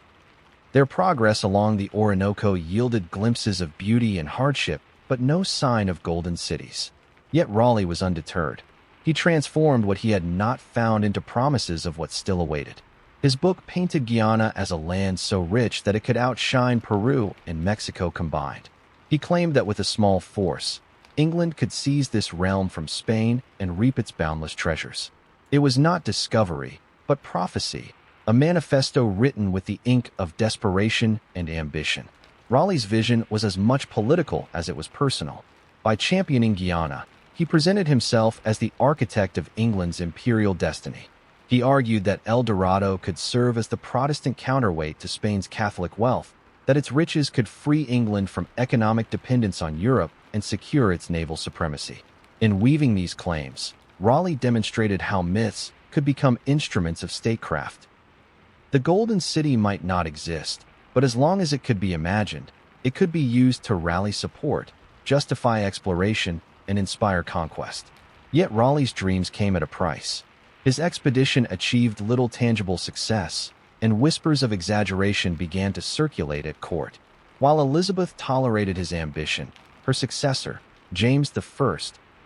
Their progress along the Orinoco yielded glimpses of beauty and hardship, but no sign of golden cities. Yet Raleigh was undeterred. He transformed what he had not found into promises of what still awaited. His book painted Guyana as a land so rich that it could outshine Peru and Mexico combined. He claimed that with a small force, England could seize this realm from Spain and reap its boundless treasures. It was not discovery, but prophecy, a manifesto written with the ink of desperation and ambition. Raleigh's vision was as much political as it was personal. By championing Guyana, he presented himself as the architect of England's imperial destiny. He argued that El Dorado could serve as the Protestant counterweight to Spain's Catholic wealth, that its riches could free England from economic dependence on Europe and secure its naval supremacy. In weaving these claims, Raleigh demonstrated how myths could become instruments of statecraft. The Golden City might not exist, but as long as it could be imagined, it could be used to rally support, justify exploration, and inspire conquest. Yet Raleigh's dreams came at a price. His expedition achieved little tangible success, and whispers of exaggeration began to circulate at court. While Elizabeth tolerated his ambition, her successor, James I,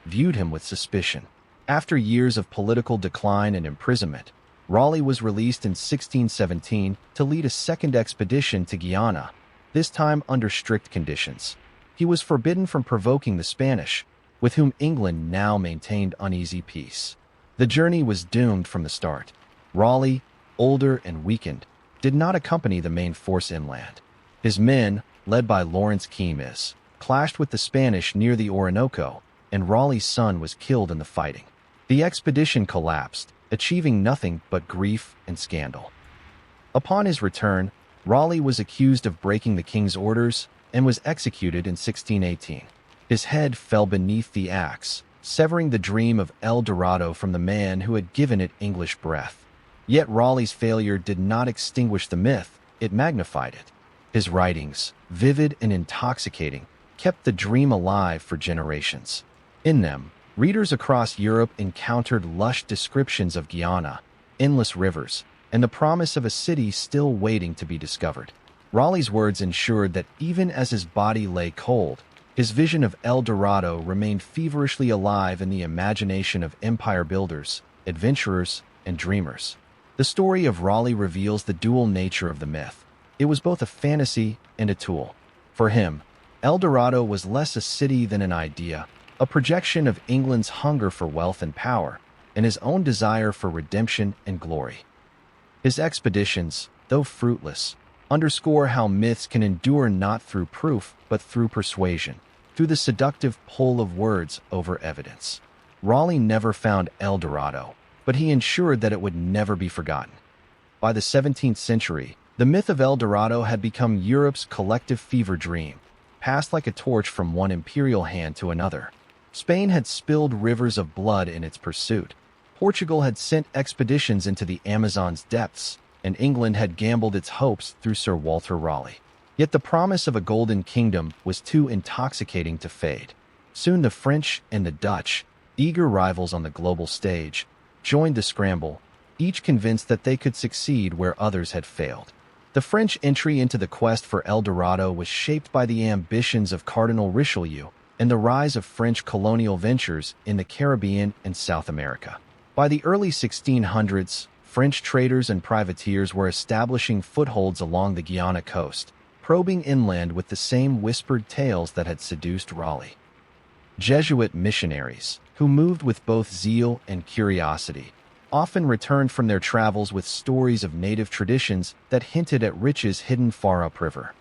viewed him with suspicion. After years of political decline and imprisonment, Raleigh was released in 1617 to lead a second expedition to Guyana, this time under strict conditions. He was forbidden from provoking the Spanish, with whom England now maintained uneasy peace. The journey was doomed from the start. Raleigh, older and weakened, did not accompany the main force inland. His men, led by Lawrence Keymis, clashed with the Spanish near the Orinoco, and Raleigh's son was killed in the fighting. The expedition collapsed, achieving nothing but grief and scandal. Upon his return, Raleigh was accused of breaking the king's orders and was executed in 1618. His head fell beneath the axe, severing the dream of El Dorado from the man who had given it English breath. Yet Raleigh's failure did not extinguish the myth, it magnified it. His writings, vivid and intoxicating, kept the dream alive for generations. In them, readers across Europe encountered lush descriptions of Guyana, endless rivers, and the promise of a city still waiting to be discovered. Raleigh's words ensured that even as his body lay cold, his vision of El Dorado remained feverishly alive in the imagination of empire builders, adventurers, and dreamers. The story of Raleigh reveals the dual nature of the myth. It was both a fantasy and a tool. For him, El Dorado was less a city than an idea, a projection of England's hunger for wealth and power, and his own desire for redemption and glory. His expeditions, though fruitless, underscore how myths can endure not through proof but through persuasion, through the seductive pull of words over evidence. Raleigh never found El Dorado, but he ensured that it would never be forgotten. By the 17th century, the myth of El Dorado had become Europe's collective fever dream, passed like a torch from one imperial hand to another. Spain had spilled rivers of blood in its pursuit. Portugal had sent expeditions into the Amazon's depths, and England had gambled its hopes through Sir Walter Raleigh. Yet the promise of a golden kingdom was too intoxicating to fade. Soon the French and the Dutch, eager rivals on the global stage, joined the scramble, each convinced that they could succeed where others had failed. The French entry into the quest for El Dorado was shaped by the ambitions of Cardinal Richelieu and the rise of French colonial ventures in the Caribbean and South America. By the early 1600s, French traders and privateers were establishing footholds along the Guyana coast, probing inland with the same whispered tales that had seduced Raleigh. Jesuit missionaries, who moved with both zeal and curiosity, often returned from their travels with stories of native traditions that hinted at riches hidden far upriver.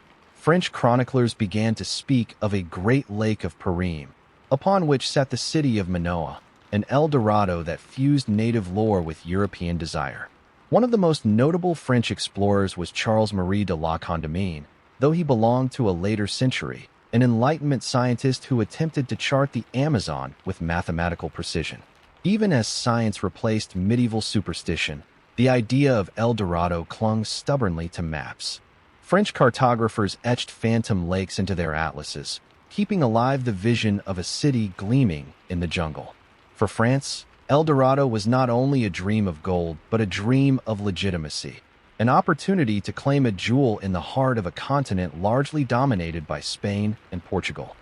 French chroniclers began to speak of a great lake of Perim, upon which sat the city of Manoa, an El Dorado that fused native lore with European desire. One of the most notable French explorers was Charles-Marie de la Condamine, though he belonged to a later century, an Enlightenment scientist who attempted to chart the Amazon with mathematical precision. Even as science replaced medieval superstition, the idea of El Dorado clung stubbornly to maps. French cartographers etched phantom lakes into their atlases, keeping alive the vision of a city gleaming in the jungle. For France, El Dorado was not only a dream of gold, but a dream of legitimacy, an opportunity to claim a jewel in the heart of a continent largely dominated by Spain and Portugal.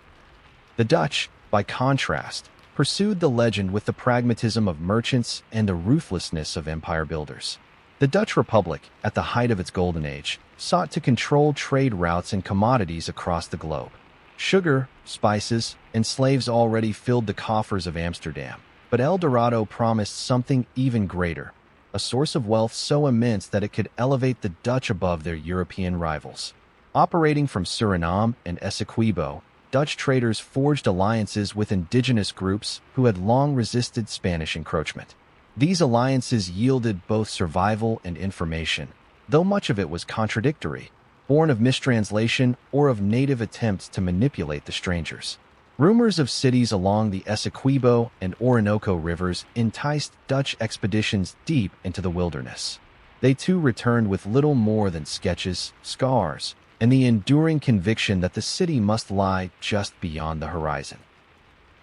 The Dutch, by contrast, pursued the legend with the pragmatism of merchants and the ruthlessness of empire builders. The Dutch Republic, at the height of its golden age, sought to control trade routes and commodities across the globe. Sugar, spices, and slaves already filled the coffers of Amsterdam, but El Dorado promised something even greater, a source of wealth so immense that it could elevate the Dutch above their European rivals. Operating from Suriname and Essequibo, Dutch traders forged alliances with indigenous groups who had long resisted Spanish encroachment. These alliances yielded both survival and information, though much of it was contradictory, born of mistranslation or of native attempts to manipulate the strangers. Rumors of cities along the Essequibo and Orinoco rivers enticed Dutch expeditions deep into the wilderness. They too returned with little more than sketches, scars, and the enduring conviction that the city must lie just beyond the horizon.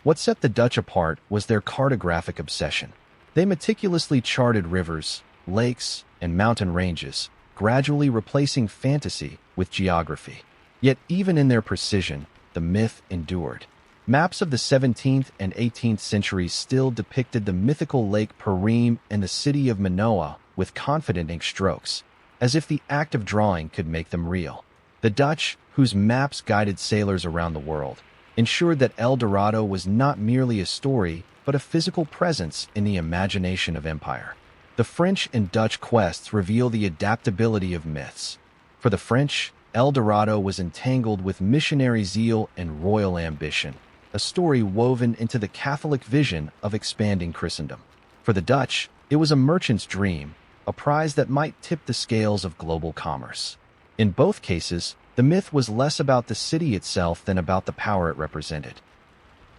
What set the Dutch apart was their cartographic obsession. They meticulously charted rivers, lakes, and mountain ranges, gradually replacing fantasy with geography. Yet even in their precision, the myth endured. Maps of the 17th and 18th centuries still depicted the mythical Lake Perim and the city of Manoa with confident ink strokes, as if the act of drawing could make them real. The Dutch, whose maps guided sailors around the world, ensured that El Dorado was not merely a story, but a physical presence in the imagination of empire. The French and Dutch quests reveal the adaptability of myths. For the French, El Dorado was entangled with missionary zeal and royal ambition, a story woven into the Catholic vision of expanding Christendom. For the Dutch, it was a merchant's dream, a prize that might tip the scales of global commerce. In both cases, the myth was less about the city itself than about the power it represented.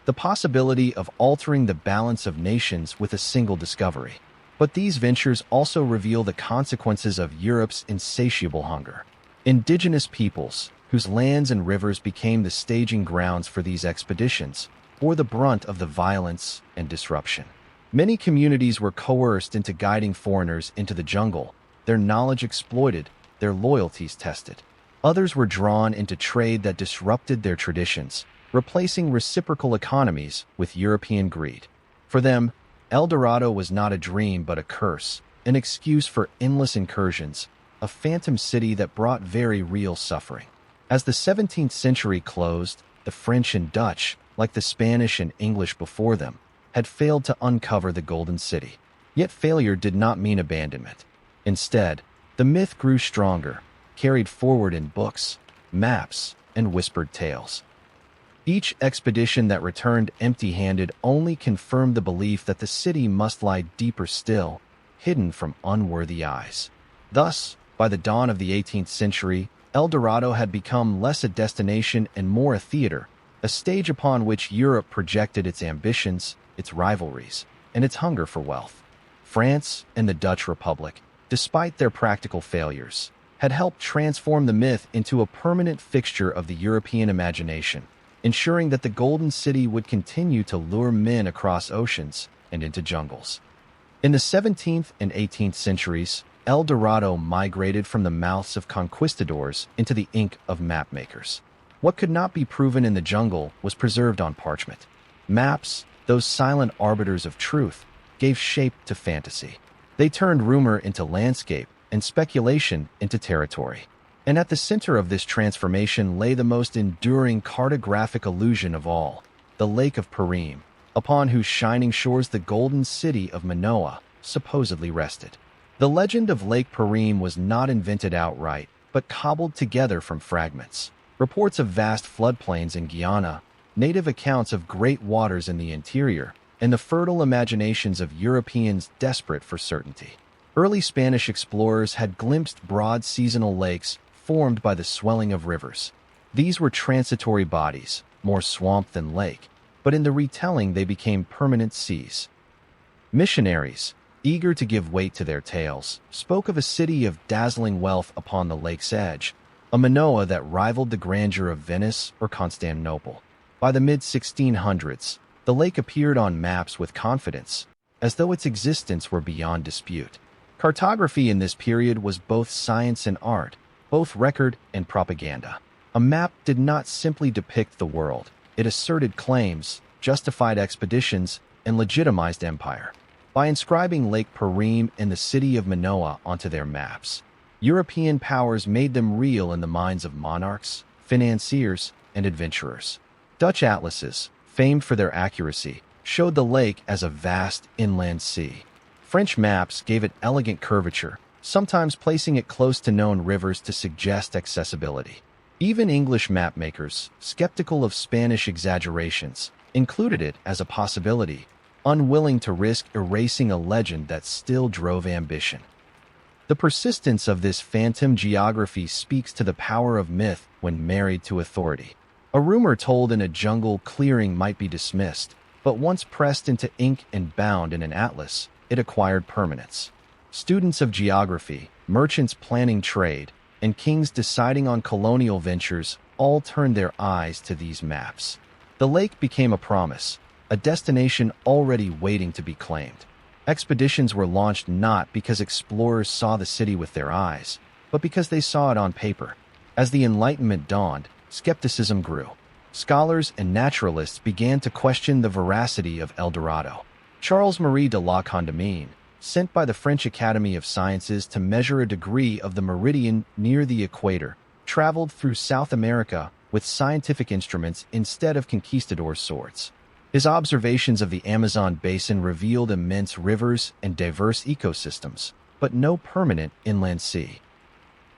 The possibility of altering the balance of nations with a single discovery. But these ventures also reveal the consequences of Europe's insatiable hunger. Indigenous peoples, whose lands and rivers became the staging grounds for these expeditions, bore the brunt of the violence and disruption. Many communities were coerced into guiding foreigners into the jungle, their knowledge exploited, their loyalties tested. Others were drawn into trade that disrupted their traditions, replacing reciprocal economies with European greed. For them, El Dorado was not a dream but a curse, an excuse for endless incursions, a phantom city that brought very real suffering. As the 17th century closed, the French and Dutch, like the Spanish and English before them, had failed to uncover the Golden City. Yet failure did not mean abandonment. Instead, the myth grew stronger, carried forward in books, maps, and whispered tales. Each expedition that returned empty-handed only confirmed the belief that the city must lie deeper still, hidden from unworthy eyes. Thus, by the dawn of the 18th century, El Dorado had become less a destination and more a theater, a stage upon which Europe projected its ambitions, its rivalries, and its hunger for wealth. France and the Dutch Republic, despite their practical failures, had helped transform the myth into a permanent fixture of the European imagination, ensuring that the Golden City would continue to lure men across oceans and into jungles. In the 17th and 18th centuries, El Dorado migrated from the mouths of conquistadors into the ink of mapmakers. What could not be proven in the jungle was preserved on parchment. Maps, those silent arbiters of truth, gave shape to fantasy. They turned rumor into landscape and speculation into territory. And at the center of this transformation lay the most enduring cartographic illusion of all, the Lake of Perim, upon whose shining shores the golden city of Manoa supposedly rested. The legend of Lake Perim was not invented outright, but cobbled together from fragments. Reports of vast floodplains in Guyana, native accounts of great waters in the interior, and the fertile imaginations of Europeans desperate for certainty. Early Spanish explorers had glimpsed broad seasonal lakes formed by the swelling of rivers. These were transitory bodies, more swamp than lake, but in the retelling they became permanent seas. Missionaries, eager to give weight to their tales, spoke of a city of dazzling wealth upon the lake's edge, a Manoa that rivaled the grandeur of Venice or Constantinople. By the mid-1600s, the lake appeared on maps with confidence, as though its existence were beyond dispute. Cartography in this period was both science and art, both record and propaganda. A map did not simply depict the world. It asserted claims, justified expeditions, and legitimized empire. By inscribing Lake Perim and the city of Manoa onto their maps, European powers made them real in the minds of monarchs, financiers, and adventurers. Dutch atlases, famed for their accuracy, showed the lake as a vast inland sea. French maps gave it elegant curvature, sometimes placing it close to known rivers to suggest accessibility. Even English mapmakers, skeptical of Spanish exaggerations, included it as a possibility, unwilling to risk erasing a legend that still drove ambition. The persistence of this phantom geography speaks to the power of myth when married to authority. A rumor told in a jungle clearing might be dismissed, but once pressed into ink and bound in an atlas, it acquired permanence. Students of geography, merchants planning trade, and kings deciding on colonial ventures all turned their eyes to these maps. The lake became a promise, a destination already waiting to be claimed. Expeditions were launched not because explorers saw the city with their eyes, but because they saw it on paper. As the Enlightenment dawned, skepticism grew. Scholars and naturalists began to question the veracity of El Dorado. Charles-Marie de la Condamine, sent by the French Academy of Sciences to measure a degree of the meridian near the equator, traveled through South America with scientific instruments instead of conquistadors' swords. His observations of the Amazon basin revealed immense rivers and diverse ecosystems, but no permanent inland sea.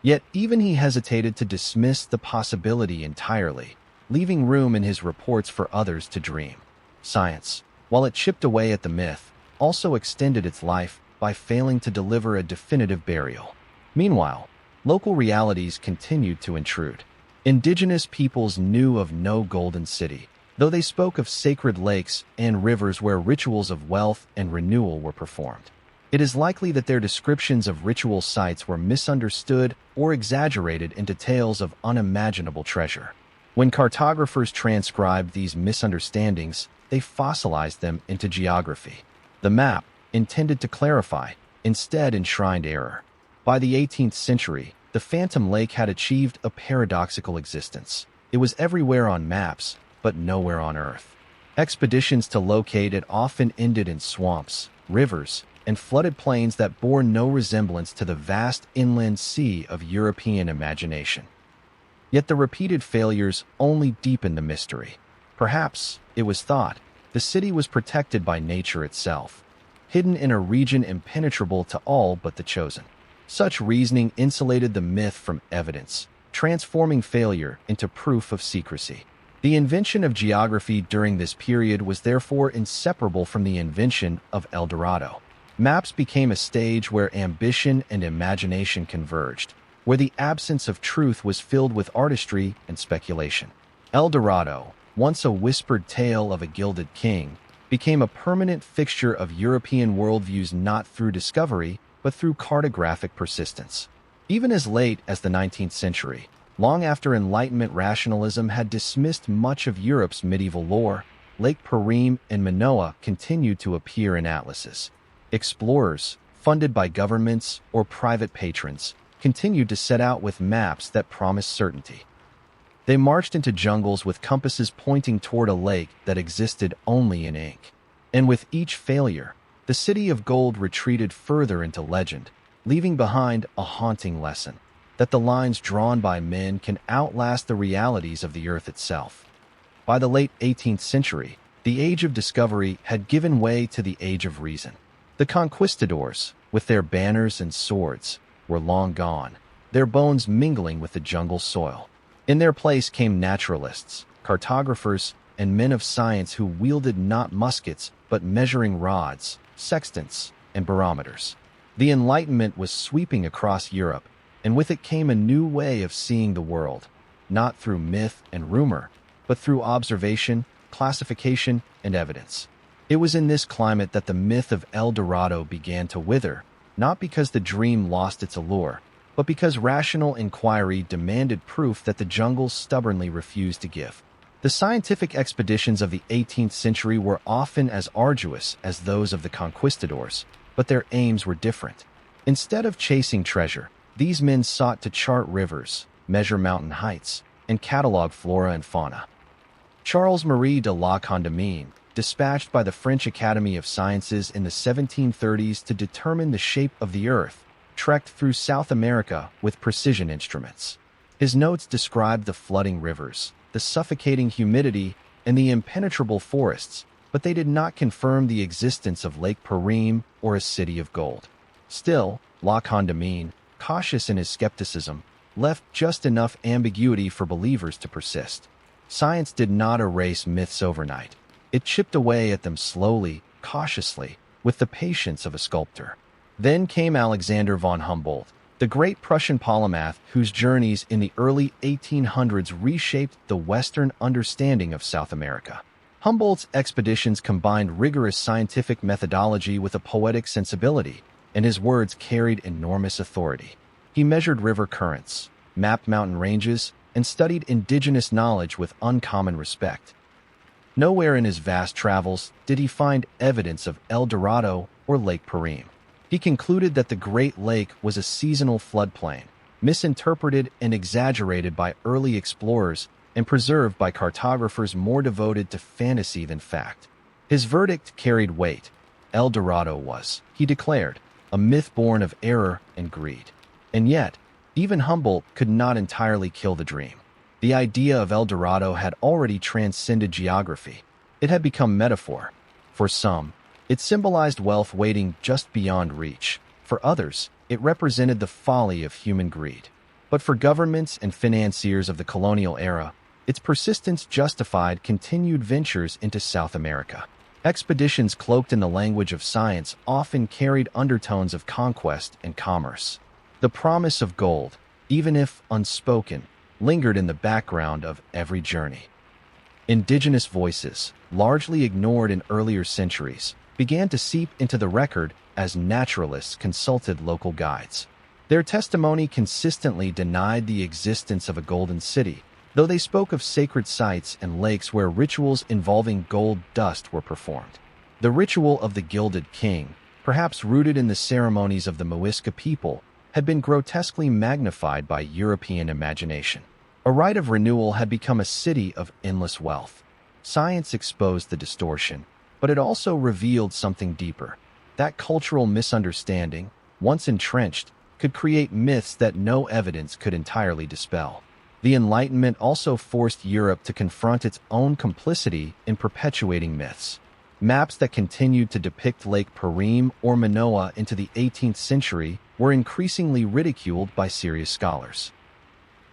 Yet even he hesitated to dismiss the possibility entirely, leaving room in his reports for others to dream. Science, while it chipped away at the myth, also extended its life by failing to deliver a definitive burial. Meanwhile, local realities continued to intrude. Indigenous peoples knew of no golden city, though they spoke of sacred lakes and rivers where rituals of wealth and renewal were performed. It is likely that their descriptions of ritual sites were misunderstood or exaggerated into tales of unimaginable treasure. When cartographers transcribed these misunderstandings, they fossilized them into geography. The map, intended to clarify, instead enshrined error. By the 18th century, the Phantom Lake had achieved a paradoxical existence. It was everywhere on maps, but nowhere on Earth. Expeditions to locate it often ended in swamps, rivers, and flooded plains that bore no resemblance to the vast inland sea of European imagination. Yet the repeated failures only deepened the mystery. Perhaps, it was thought, the city was protected by nature itself, hidden in a region impenetrable to all but the chosen. Such reasoning insulated the myth from evidence, transforming failure into proof of secrecy. The invention of geography during this period was therefore inseparable from the invention of El Dorado. Maps became a stage where ambition and imagination converged, where the absence of truth was filled with artistry and speculation. El Dorado, once a whispered tale of a gilded king, became a permanent fixture of European worldviews not through discovery, but through cartographic persistence. Even as late as the 19th century, long after Enlightenment rationalism had dismissed much of Europe's medieval lore, Lake Perim and Manoa continued to appear in atlases. Explorers, funded by governments or private patrons, continued to set out with maps that promised certainty. They marched into jungles with compasses pointing toward a lake that existed only in ink. And with each failure, the city of gold retreated further into legend, leaving behind a haunting lesson that the lines drawn by men can outlast the realities of the earth itself. By the late 18th century, the age of discovery had given way to the age of reason. The conquistadors, with their banners and swords, were long gone, their bones mingling with the jungle soil. In their place came naturalists, cartographers, and men of science who wielded not muskets but measuring rods, sextants, and barometers. The Enlightenment was sweeping across Europe, and with it came a new way of seeing the world, not through myth and rumor, but through observation, classification, and evidence. It was in this climate that the myth of El Dorado began to wither, not because the dream lost its allure, but because rational inquiry demanded proof that the jungle stubbornly refused to give. The scientific expeditions of the 18th century were often as arduous as those of the conquistadors, but their aims were different. Instead of chasing treasure, these men sought to chart rivers, measure mountain heights, and catalog flora and fauna. Charles-Marie de la Condamine, dispatched by the French Academy of Sciences in the 1730s to determine the shape of the Earth, trekked through South America with precision instruments. His notes described the flooding rivers, the suffocating humidity, and the impenetrable forests, but they did not confirm the existence of Lake Perim or a city of gold. Still, La Condamine, cautious in his skepticism, left just enough ambiguity for believers to persist. Science did not erase myths overnight. It chipped away at them slowly, cautiously, with the patience of a sculptor. Then came Alexander von Humboldt, the great Prussian polymath whose journeys in the early 1800s reshaped the Western understanding of South America. Humboldt's expeditions combined rigorous scientific methodology with a poetic sensibility, and his words carried enormous authority. He measured river currents, mapped mountain ranges, and studied indigenous knowledge with uncommon respect. Nowhere in his vast travels did he find evidence of El Dorado or Lake Perim. He concluded that the Great Lake was a seasonal floodplain, misinterpreted and exaggerated by early explorers and preserved by cartographers more devoted to fantasy than fact. His verdict carried weight. El Dorado was, he declared, a myth born of error and greed. And yet, even Humboldt could not entirely kill the dream. The idea of El Dorado had already transcended geography. It had become metaphor. For some, it symbolized wealth waiting just beyond reach. For others, it represented the folly of human greed. But for governments and financiers of the colonial era, its persistence justified continued ventures into South America. Expeditions cloaked in the language of science often carried undertones of conquest and commerce. The promise of gold, even if unspoken, lingered in the background of every journey. Indigenous voices, largely ignored in earlier centuries, began to seep into the record as naturalists consulted local guides. Their testimony consistently denied the existence of a golden city, though they spoke of sacred sites and lakes where rituals involving gold dust were performed. The ritual of the Gilded King, perhaps rooted in the ceremonies of the Muisca people, had been grotesquely magnified by European imagination. A rite of renewal had become a city of endless wealth. Science exposed the distortion, but it also revealed something deeper. That cultural misunderstanding, once entrenched, could create myths that no evidence could entirely dispel. The Enlightenment also forced Europe to confront its own complicity in perpetuating myths. Maps that continued to depict Lake Perim or Manoa into the 18th century were increasingly ridiculed by serious scholars.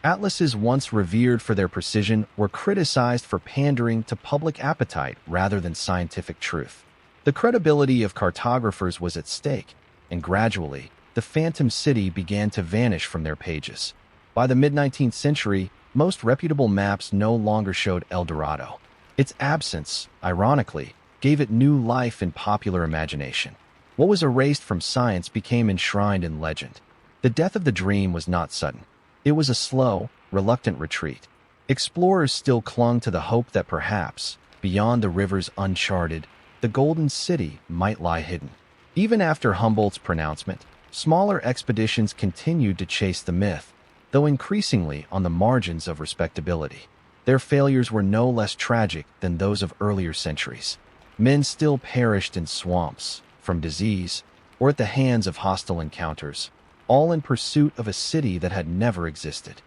Atlases once revered for their precision were criticized for pandering to public appetite rather than scientific truth. The credibility of cartographers was at stake, and gradually, the phantom city began to vanish from their pages. By the mid-19th century, most reputable maps no longer showed El Dorado. Its absence, ironically, gave it new life in popular imagination. What was erased from science became enshrined in legend. The death of the dream was not sudden. It was a slow, reluctant retreat. Explorers still clung to the hope that perhaps, beyond the rivers uncharted, the Golden City might lie hidden. Even after Humboldt's pronouncement, smaller expeditions continued to chase the myth, though increasingly on the margins of respectability. Their failures were no less tragic than those of earlier centuries. Men still perished in swamps, from disease, or at the hands of hostile encounters, all in pursuit of a city that had never existed.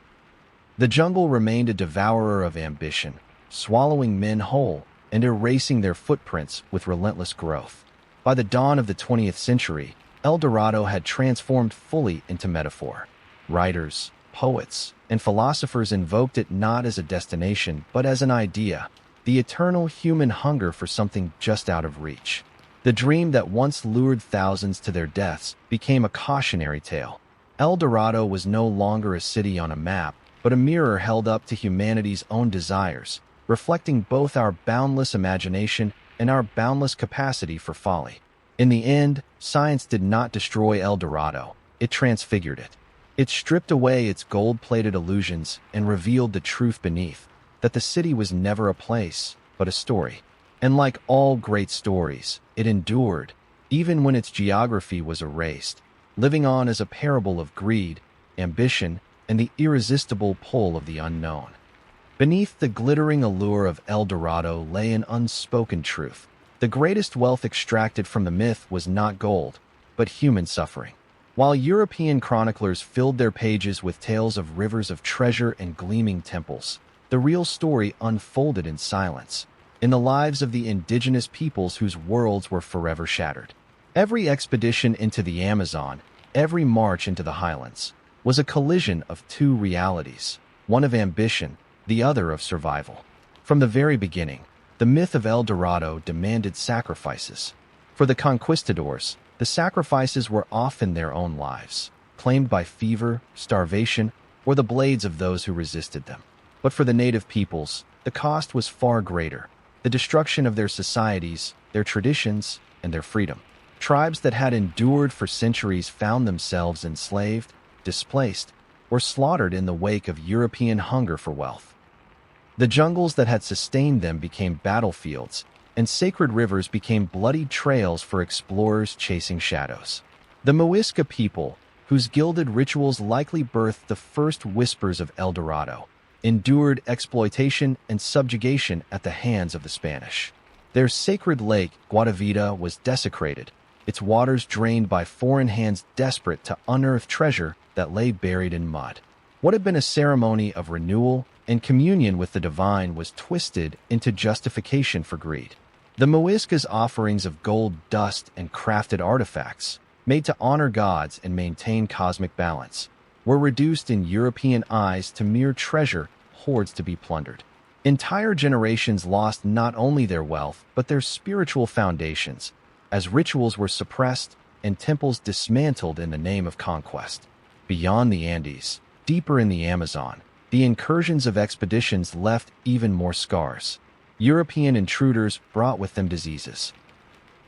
The jungle remained a devourer of ambition, swallowing men whole and erasing their footprints with relentless growth. By the dawn of the 20th century, El Dorado had transformed fully into metaphor. Writers, poets, and philosophers invoked it not as a destination but as an idea, the eternal human hunger for something just out of reach. The dream that once lured thousands to their deaths became a cautionary tale. El Dorado was no longer a city on a map, but a mirror held up to humanity's own desires, reflecting both our boundless imagination and our boundless capacity for folly. In the end, science did not destroy El Dorado, it transfigured it. It stripped away its gold-plated illusions and revealed the truth beneath, that the city was never a place, but a story. And like all great stories, it endured, even when its geography was erased, living on as a parable of greed, ambition, and the irresistible pull of the unknown. Beneath the glittering allure of El Dorado lay an unspoken truth. The greatest wealth extracted from the myth was not gold, but human suffering. While European chroniclers filled their pages with tales of rivers of treasure and gleaming temples, the real story unfolded in silence, in the lives of the indigenous peoples whose worlds were forever shattered. Every expedition into the Amazon, every march into the highlands, was a collision of two realities, one of ambition, the other of survival. From the very beginning, the myth of El Dorado demanded sacrifices. For the conquistadors, the sacrifices were often their own lives, claimed by fever, starvation, or the blades of those who resisted them. But for the native peoples, the cost was far greater, the destruction of their societies, their traditions, and their freedom. Tribes that had endured for centuries found themselves enslaved, displaced, or slaughtered in the wake of European hunger for wealth. The jungles that had sustained them became battlefields, and sacred rivers became bloodied trails for explorers chasing shadows. The Muisca people, whose gilded rituals likely birthed the first whispers of El Dorado, endured exploitation and subjugation at the hands of the Spanish. Their sacred lake, Guatavita, was desecrated, its waters drained by foreign hands desperate to unearth treasure that lay buried in mud. What had been a ceremony of renewal and communion with the divine was twisted into justification for greed. The Muisca's offerings of gold dust and crafted artifacts, made to honor gods and maintain cosmic balance, were reduced in European eyes to mere treasure hoards to be plundered. Entire generations lost not only their wealth but their spiritual foundations, as rituals were suppressed and temples dismantled in the name of conquest. Beyond the Andes, deeper in the Amazon, the incursions of expeditions left even more scars. European intruders brought with them diseases.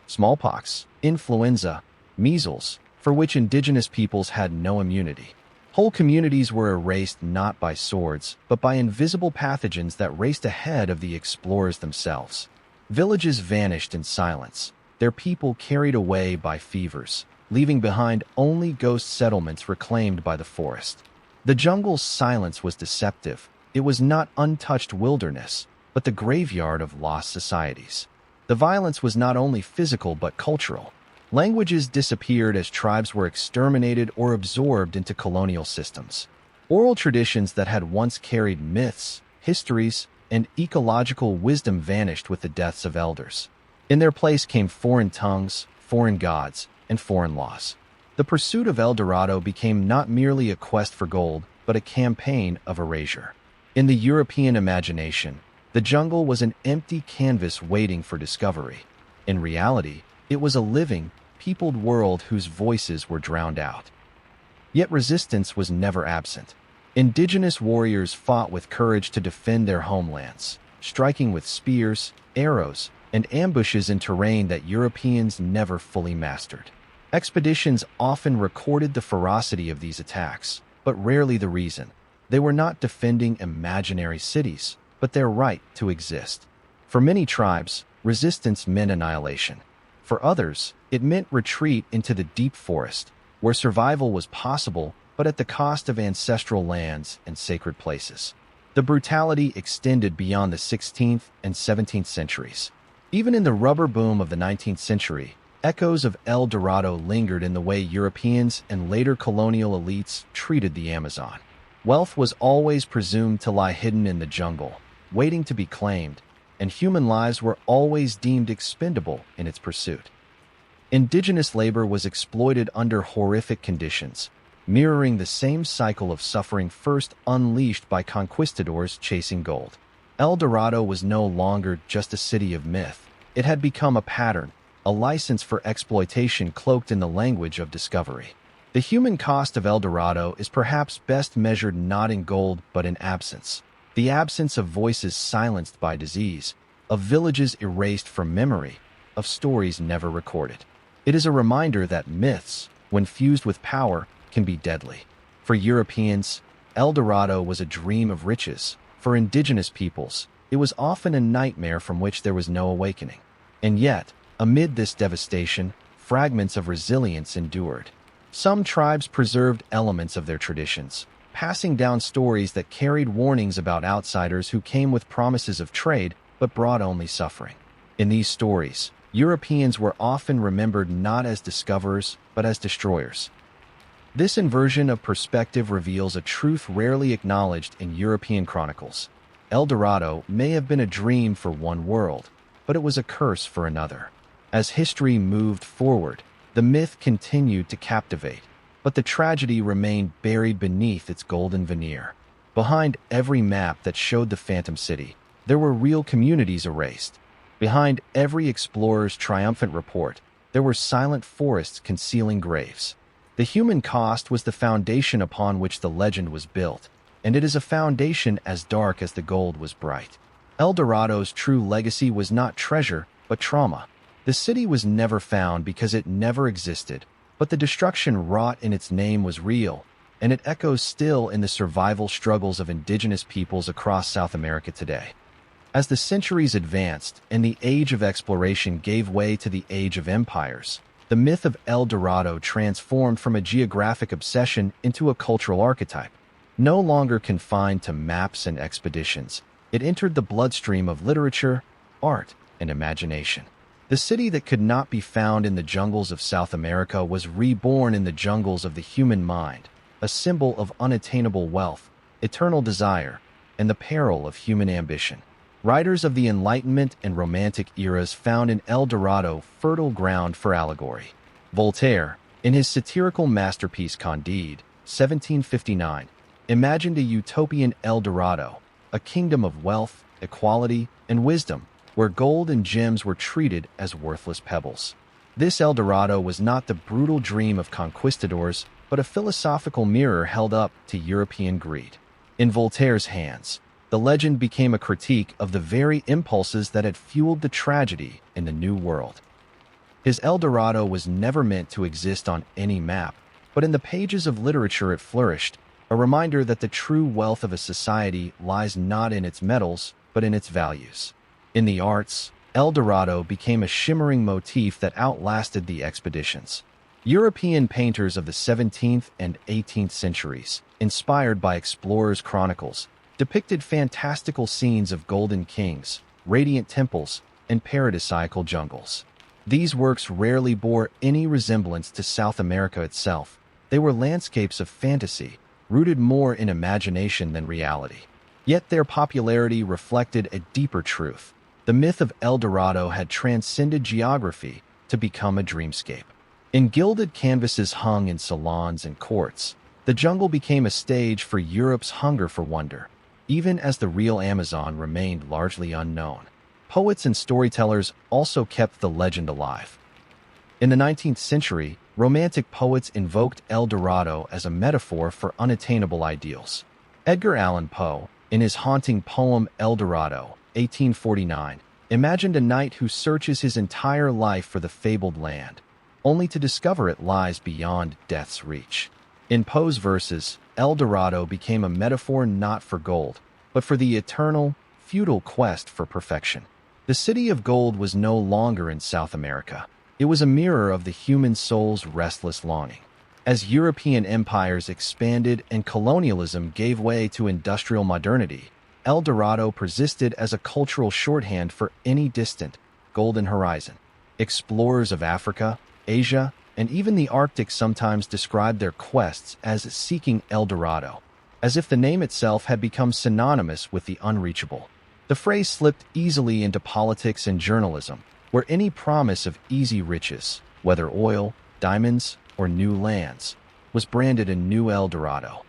Smallpox, influenza, measles, for which indigenous peoples had no immunity. Whole communities were erased not by swords, but by invisible pathogens that raced ahead of the explorers themselves. Villages vanished in silence, their people carried away by fevers, leaving behind only ghost settlements reclaimed by the forest. The jungle's silence was deceptive. It was not untouched wilderness, but the graveyard of lost societies. The violence was not only physical but cultural. Languages disappeared as tribes were exterminated or absorbed into colonial systems. Oral traditions that had once carried myths, histories, and ecological wisdom vanished with the deaths of elders. In their place came foreign tongues, foreign gods, and foreign laws. The pursuit of El Dorado became not merely a quest for gold, but a campaign of erasure. In the European imagination, the jungle was an empty canvas waiting for discovery. In reality, it was a living, peopled world whose voices were drowned out. Yet resistance was never absent. Indigenous warriors fought with courage to defend their homelands, striking with spears, arrows, and ambushes in terrain that Europeans never fully mastered. Expeditions often recorded the ferocity of these attacks, but rarely the reason. They were not defending imaginary cities, but their right to exist. For many tribes, resistance meant annihilation. For others, it meant retreat into the deep forest, where survival was possible, but at the cost of ancestral lands and sacred places. The brutality extended beyond the 16th and 17th centuries. Even in the rubber boom of the 19th century, echoes of El Dorado lingered in the way Europeans and later colonial elites treated the Amazon. Wealth was always presumed to lie hidden in the jungle, waiting to be claimed, and human lives were always deemed expendable in its pursuit. Indigenous labor was exploited under horrific conditions, mirroring the same cycle of suffering first unleashed by conquistadors chasing gold. El Dorado was no longer just a city of myth. It had become a pattern, a license for exploitation cloaked in the language of discovery. The human cost of El Dorado is perhaps best measured not in gold but in absence. The absence of voices silenced by disease, of villages erased from memory, of stories never recorded. It is a reminder that myths, when fused with power, can be deadly. For Europeans, El Dorado was a dream of riches. For indigenous peoples, it was often a nightmare from which there was no awakening. And yet, amid this devastation, fragments of resilience endured. Some tribes preserved elements of their traditions, passing down stories that carried warnings about outsiders who came with promises of trade but brought only suffering. In these stories, Europeans were often remembered not as discoverers but as destroyers. This inversion of perspective reveals a truth rarely acknowledged in European chronicles. El Dorado may have been a dream for one world, but it was a curse for another. As history moved forward, the myth continued to captivate, but the tragedy remained buried beneath its golden veneer. Behind every map that showed the Phantom City, there were real communities erased. Behind every explorer's triumphant report, there were silent forests concealing graves. The human cost was the foundation upon which the legend was built, and it is a foundation as dark as the gold was bright. El Dorado's true legacy was not treasure, but trauma. The city was never found because it never existed, but the destruction wrought in its name was real, and it echoes still in the survival struggles of indigenous peoples across South America today. As the centuries advanced and the age of exploration gave way to the age of empires, the myth of El Dorado transformed from a geographic obsession into a cultural archetype. No longer confined to maps and expeditions, it entered the bloodstream of literature, art, and imagination. The city that could not be found in the jungles of South America was reborn in the jungles of the human mind, a symbol of unattainable wealth, eternal desire, and the peril of human ambition. Writers of the Enlightenment and Romantic eras found in El Dorado fertile ground for allegory. Voltaire, in his satirical masterpiece Candide, 1759, imagined a utopian El Dorado, a kingdom of wealth, equality, and wisdom, where gold and gems were treated as worthless pebbles. This El Dorado was not the brutal dream of conquistadors, but a philosophical mirror held up to European greed. In Voltaire's hands, the legend became a critique of the very impulses that had fueled the tragedy in the New World. His El Dorado was never meant to exist on any map, but in the pages of literature it flourished, a reminder that the true wealth of a society lies not in its metals, but in its values. In the arts, El Dorado became a shimmering motif that outlasted the expeditions. European painters of the 17th and 18th centuries, inspired by explorers' chronicles, depicted fantastical scenes of golden kings, radiant temples, and paradisiacal jungles. These works rarely bore any resemblance to South America itself. They were landscapes of fantasy, rooted more in imagination than reality. Yet their popularity reflected a deeper truth. The myth of El Dorado had transcended geography to become a dreamscape. In gilded canvases hung in salons and courts, the jungle became a stage for Europe's hunger for wonder, even as the real Amazon remained largely unknown. Poets and storytellers also kept the legend alive. In the 19th century, Romantic poets invoked El Dorado as a metaphor for unattainable ideals. Edgar Allan Poe, in his haunting poem El Dorado, 1849, imagined a knight who searches his entire life for the fabled land, only to discover it lies beyond death's reach. In Poe's verses, El Dorado became a metaphor not for gold, but for the eternal, futile quest for perfection. The city of gold was no longer in South America. It was a mirror of the human soul's restless longing. As European empires expanded and colonialism gave way to industrial modernity, El Dorado persisted as a cultural shorthand for any distant, golden horizon. Explorers of Africa, Asia, and even the Arctic sometimes described their quests as seeking El Dorado, as if the name itself had become synonymous with the unreachable. The phrase slipped easily into politics and journalism, where any promise of easy riches, whether oil, diamonds, or new lands, was branded a new El Dorado.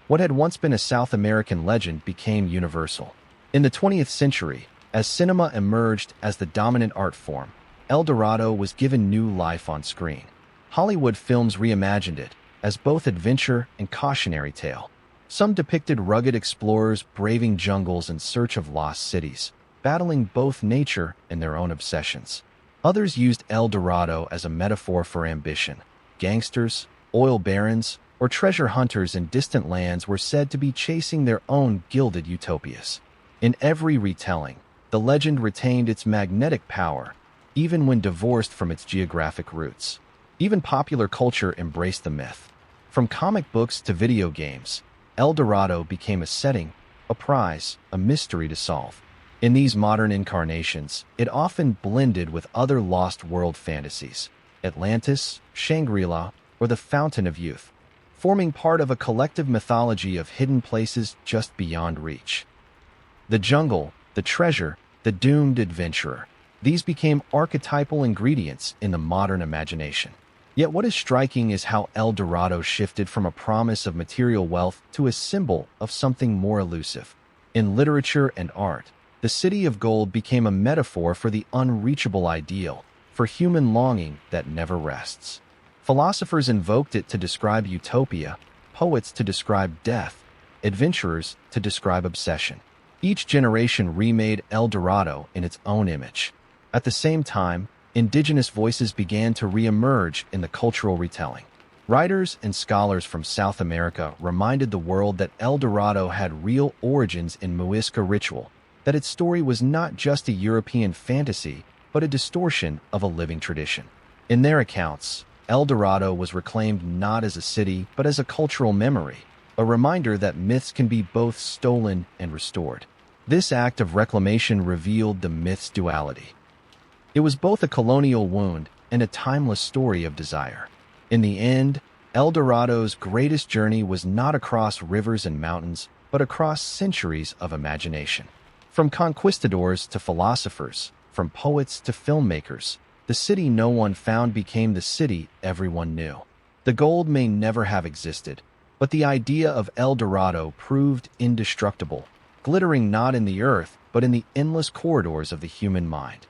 What had once been a South American legend became universal. In the 20th century, as cinema emerged as the dominant art form, El Dorado was given new life on screen. Hollywood films reimagined it as both adventure and cautionary tale. Some depicted rugged explorers braving jungles in search of lost cities, battling both nature and their own obsessions. Others used El Dorado as a metaphor for ambition. Gangsters, oil barons, or treasure hunters in distant lands were said to be chasing their own gilded utopias. In every retelling, the legend retained its magnetic power, even when divorced from its geographic roots. Even popular culture embraced the myth. From comic books to video games, El Dorado became a setting, a prize, a mystery to solve. In these modern incarnations, it often blended with other lost world fantasies, Atlantis, Shangri-La, or the Fountain of Youth, forming part of a collective mythology of hidden places just beyond reach. The jungle, the treasure, the doomed adventurer. These became archetypal ingredients in the modern imagination. Yet what is striking is how El Dorado shifted from a promise of material wealth to a symbol of something more elusive. In literature and art, the city of gold became a metaphor for the unreachable ideal, for human longing that never rests. Philosophers invoked it to describe utopia, poets to describe death, adventurers to describe obsession. Each generation remade El Dorado in its own image. At the same time, indigenous voices began to re-emerge in the cultural retelling. Writers and scholars from South America reminded the world that El Dorado had real origins in Muisca ritual, that its story was not just a European fantasy, but a distortion of a living tradition. In their accounts, El Dorado was reclaimed not as a city, but as a cultural memory, a reminder that myths can be both stolen and restored. This act of reclamation revealed the myth's duality. It was both a colonial wound and a timeless story of desire. In the end, El Dorado's greatest journey was not across rivers and mountains, but across centuries of imagination. From conquistadors to philosophers, from poets to filmmakers, the city no one found became the city everyone knew. The gold may never have existed, but the idea of El Dorado proved indestructible, glittering not in the earth, but in the endless corridors of the human mind.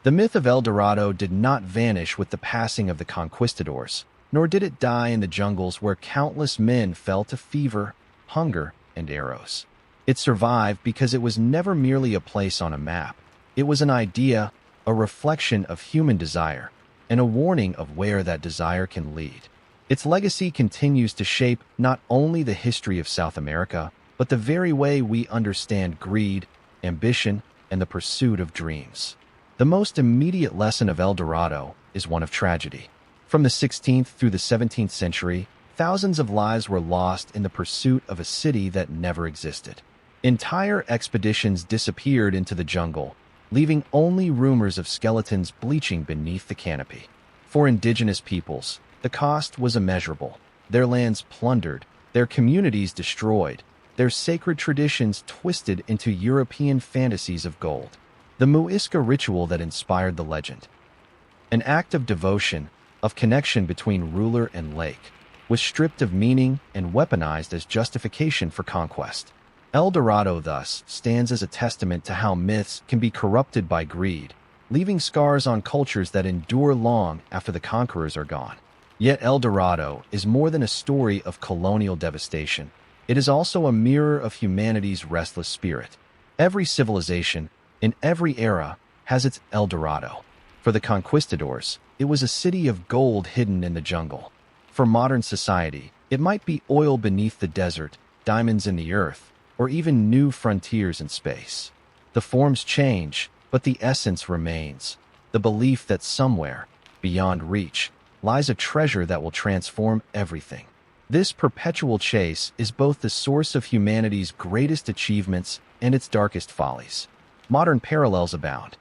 The myth of El Dorado did not vanish with the passing of the conquistadors, nor did it die in the jungles where countless men fell to fever, hunger, and arrows. It survived because it was never merely a place on a map. It was an idea, a reflection of human desire, and a warning of where that desire can lead. Its legacy continues to shape not only the history of South America, but the very way we understand greed, ambition, and the pursuit of dreams. The most immediate lesson of El Dorado is one of tragedy. From the 16th through the 17th century, thousands of lives were lost in the pursuit of a city that never existed. Entire expeditions disappeared into the jungle, leaving only rumors of skeletons bleaching beneath the canopy. For indigenous peoples, the cost was immeasurable. Their lands plundered, their communities destroyed, their sacred traditions twisted into European fantasies of gold. The Muisca ritual that inspired the legend, an act of devotion, of connection between ruler and lake, was stripped of meaning and weaponized as justification for conquest. El Dorado, thus, stands as a testament to how myths can be corrupted by greed, leaving scars on cultures that endure long after the conquerors are gone. Yet El Dorado is more than a story of colonial devastation. It is also a mirror of humanity's restless spirit. Every civilization, in every era, has its El Dorado. For the conquistadors, it was a city of gold hidden in the jungle. For modern society, it might be oil beneath the desert, diamonds in the earth, or even new frontiers in space. The forms change, but the essence remains. The belief that somewhere, beyond reach, lies a treasure that will transform everything. This perpetual chase is both the source of humanity's greatest achievements and its darkest follies. Modern parallels abound.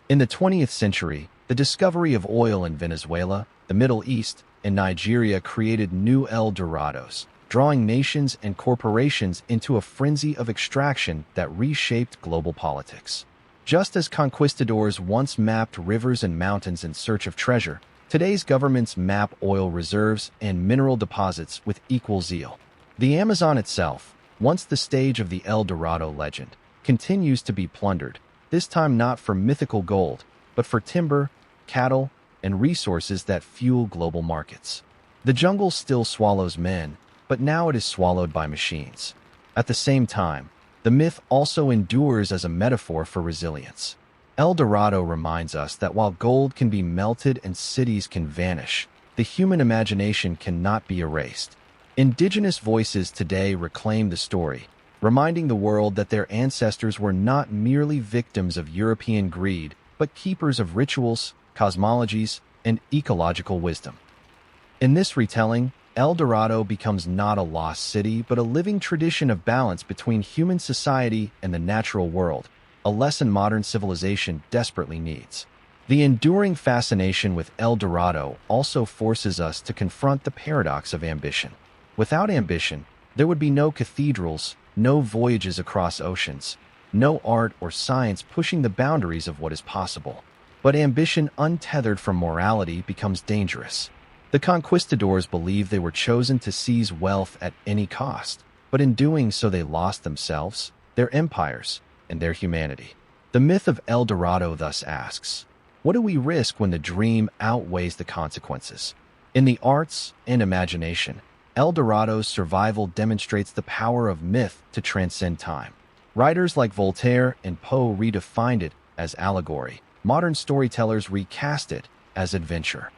In the 20th century, the discovery of oil in Venezuela, the Middle East, and Nigeria created new El Dorados, drawing nations and corporations into a frenzy of extraction that reshaped global politics. Just as conquistadors once mapped rivers and mountains in search of treasure, today's governments map oil reserves and mineral deposits with equal zeal. The Amazon itself, once the stage of the El Dorado legend, continues to be plundered, this time not for mythical gold, but for timber, cattle, and resources that fuel global markets. The jungle still swallows men, but now it is swallowed by machines. At the same time, the myth also endures as a metaphor for resilience. El Dorado reminds us that while gold can be melted and cities can vanish, the human imagination cannot be erased. Indigenous voices today reclaim the story, reminding the world that their ancestors were not merely victims of European greed, but keepers of rituals, cosmologies, and ecological wisdom. In this retelling, El Dorado becomes not a lost city, but a living tradition of balance between human society and the natural world, a lesson modern civilization desperately needs. The enduring fascination with El Dorado also forces us to confront the paradox of ambition. Without ambition, there would be no cathedrals, no voyages across oceans, no art or science pushing the boundaries of what is possible. But ambition untethered from morality becomes dangerous. The conquistadors believed they were chosen to seize wealth at any cost, but in doing so they lost themselves, their empires, and their humanity. The myth of El Dorado thus asks, what do we risk when the dream outweighs the consequences? In the arts and imagination, El Dorado's survival demonstrates the power of myth to transcend time. Writers like Voltaire and Poe redefined it as allegory. Modern storytellers recast it as adventure.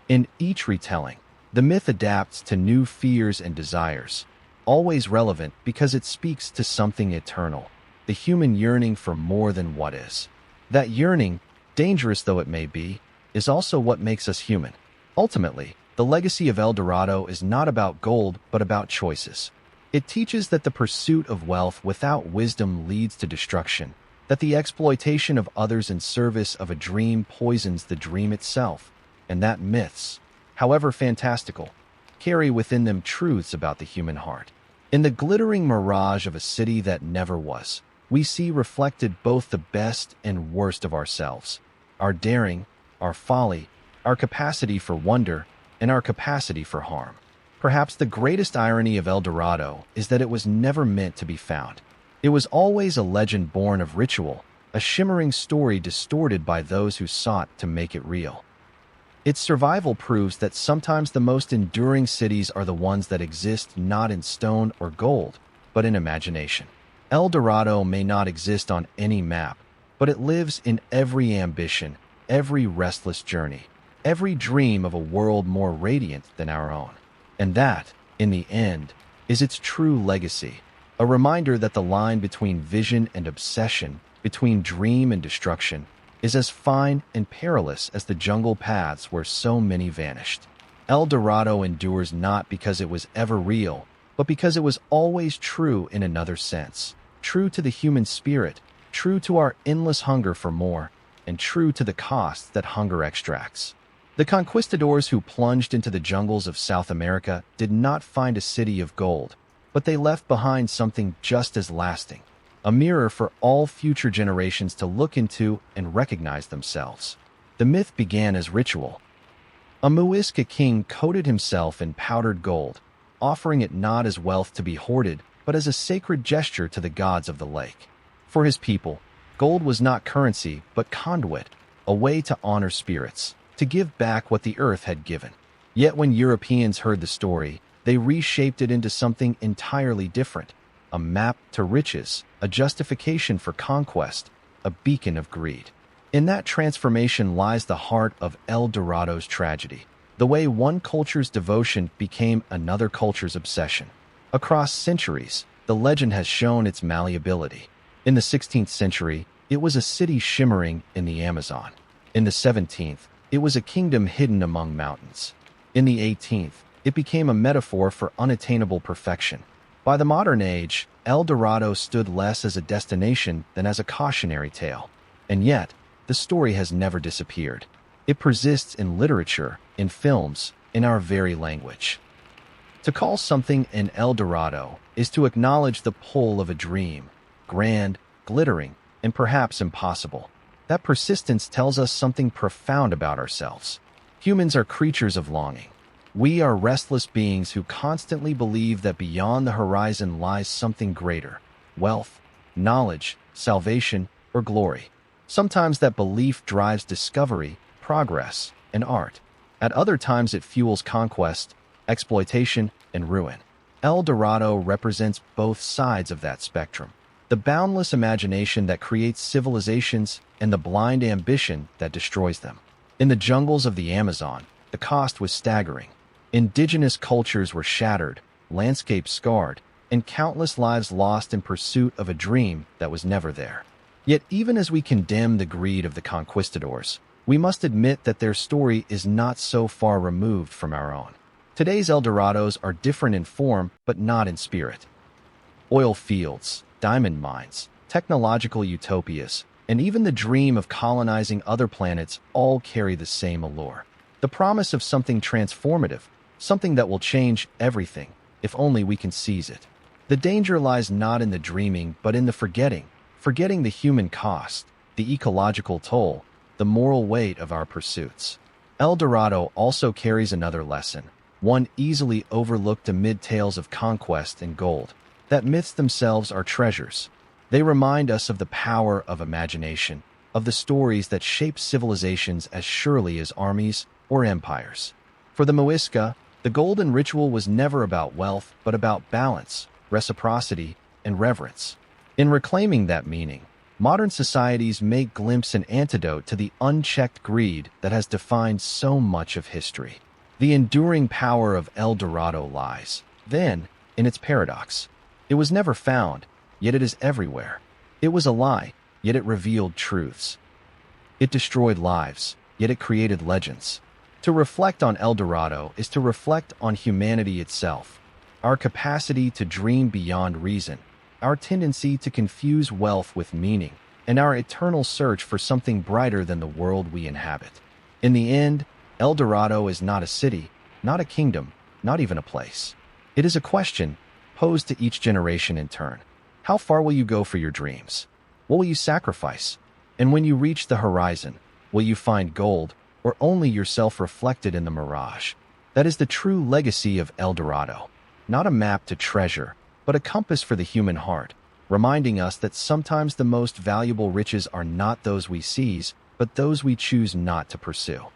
In each retelling, the myth adapts to new fears and desires, always relevant because it speaks to something eternal, the human yearning for more than what is. That yearning, dangerous though it may be, is also what makes us human. Ultimately, the legacy of El Dorado is not about gold, but about choices. It teaches that the pursuit of wealth without wisdom leads to destruction, that the exploitation of others in service of a dream poisons the dream itself, and that myths, however fantastical, carry within them truths about the human heart. In the glittering mirage of a city that never was, we see reflected both the best and worst of ourselves, our daring, our folly, our capacity for wonder, and our capacity for harm. Perhaps the greatest irony of El Dorado is that it was never meant to be found. It was always a legend born of ritual, a shimmering story distorted by those who sought to make it real. Its survival proves that sometimes the most enduring cities are the ones that exist not in stone or gold, but in imagination. El Dorado may not exist on any map, but it lives in every ambition, every restless journey, every dream of a world more radiant than our own. And that, in the end, is its true legacy, a reminder that the line between vision and obsession, between dream and destruction, is as fine and perilous as the jungle paths where so many vanished. El Dorado endures not because it was ever real, but because it was always true in another sense, true to the human spirit, true to our endless hunger for more, and true to the costs that hunger extracts. The conquistadors who plunged into the jungles of South America did not find a city of gold, but they left behind something just as lasting, a mirror for all future generations to look into and recognize themselves. The myth began as ritual. A Muisca king coated himself in powdered gold, offering it not as wealth to be hoarded, but as a sacred gesture to the gods of the lake. For his people, gold was not currency, but conduit, a way to honor spirits, to give back what the earth had given. Yet when Europeans heard the story, they reshaped it into something entirely different, a map to riches, a justification for conquest, a beacon of greed. In that transformation lies the heart of El Dorado's tragedy, the way one culture's devotion became another culture's obsession. Across centuries, the legend has shown its malleability. In the 16th century, it was a city shimmering in the Amazon. In the 17th, it was a kingdom hidden among mountains. In the 18th, it became a metaphor for unattainable perfection. By the modern age, El Dorado stood less as a destination than as a cautionary tale. And yet, the story has never disappeared. It persists in literature, in films, in our very language. To call something an El Dorado is to acknowledge the pull of a dream, grand, glittering, and perhaps impossible. That persistence tells us something profound about ourselves. Humans are creatures of longing. We are restless beings who constantly believe that beyond the horizon lies something greater: wealth, knowledge, salvation, or glory. Sometimes that belief drives discovery, progress and art. At other times, it fuels conquest, exploitation, and ruin. El Dorado represents both sides of that spectrum. The boundless imagination that creates civilizations and the blind ambition that destroys them. In the jungles of the Amazon, the cost was staggering. Indigenous cultures were shattered, landscapes scarred, and countless lives lost in pursuit of a dream that was never there. Yet even as we condemn the greed of the conquistadors, we must admit that their story is not so far removed from our own. Today's El Dorados are different in form, but not in spirit. Oil fields, diamond mines, technological utopias, and even the dream of colonizing other planets all carry the same allure. The promise of something transformative, something that will change everything, if only we can seize it. The danger lies not in the dreaming, but in the forgetting the human cost, the ecological toll, the moral weight of our pursuits. El Dorado also carries another lesson, one easily overlooked amid tales of conquest and gold, that myths themselves are treasures. They remind us of the power of imagination, of the stories that shape civilizations as surely as armies or empires. For the Muisca, the golden ritual was never about wealth, but about balance, reciprocity, and reverence. In reclaiming that meaning, modern societies may glimpse an antidote to the unchecked greed that has defined so much of history. The enduring power of El Dorado lies, then, in its paradox. It was never found, yet it is everywhere. It was a lie, yet it revealed truths. It destroyed lives, yet it created legends. To reflect on El Dorado is to reflect on humanity itself, our capacity to dream beyond reason, our tendency to confuse wealth with meaning, and our eternal search for something brighter than the world we inhabit. In the end, El Dorado is not a city, not a kingdom, not even a place. It is a question posed to each generation in turn. How far will you go for your dreams? What will you sacrifice? And when you reach the horizon, will you find gold or only yourself reflected in the mirage? That is the true legacy of El Dorado. Not a map to treasure, but a compass for the human heart, reminding us that sometimes the most valuable riches are not those we seize, but those we choose not to pursue.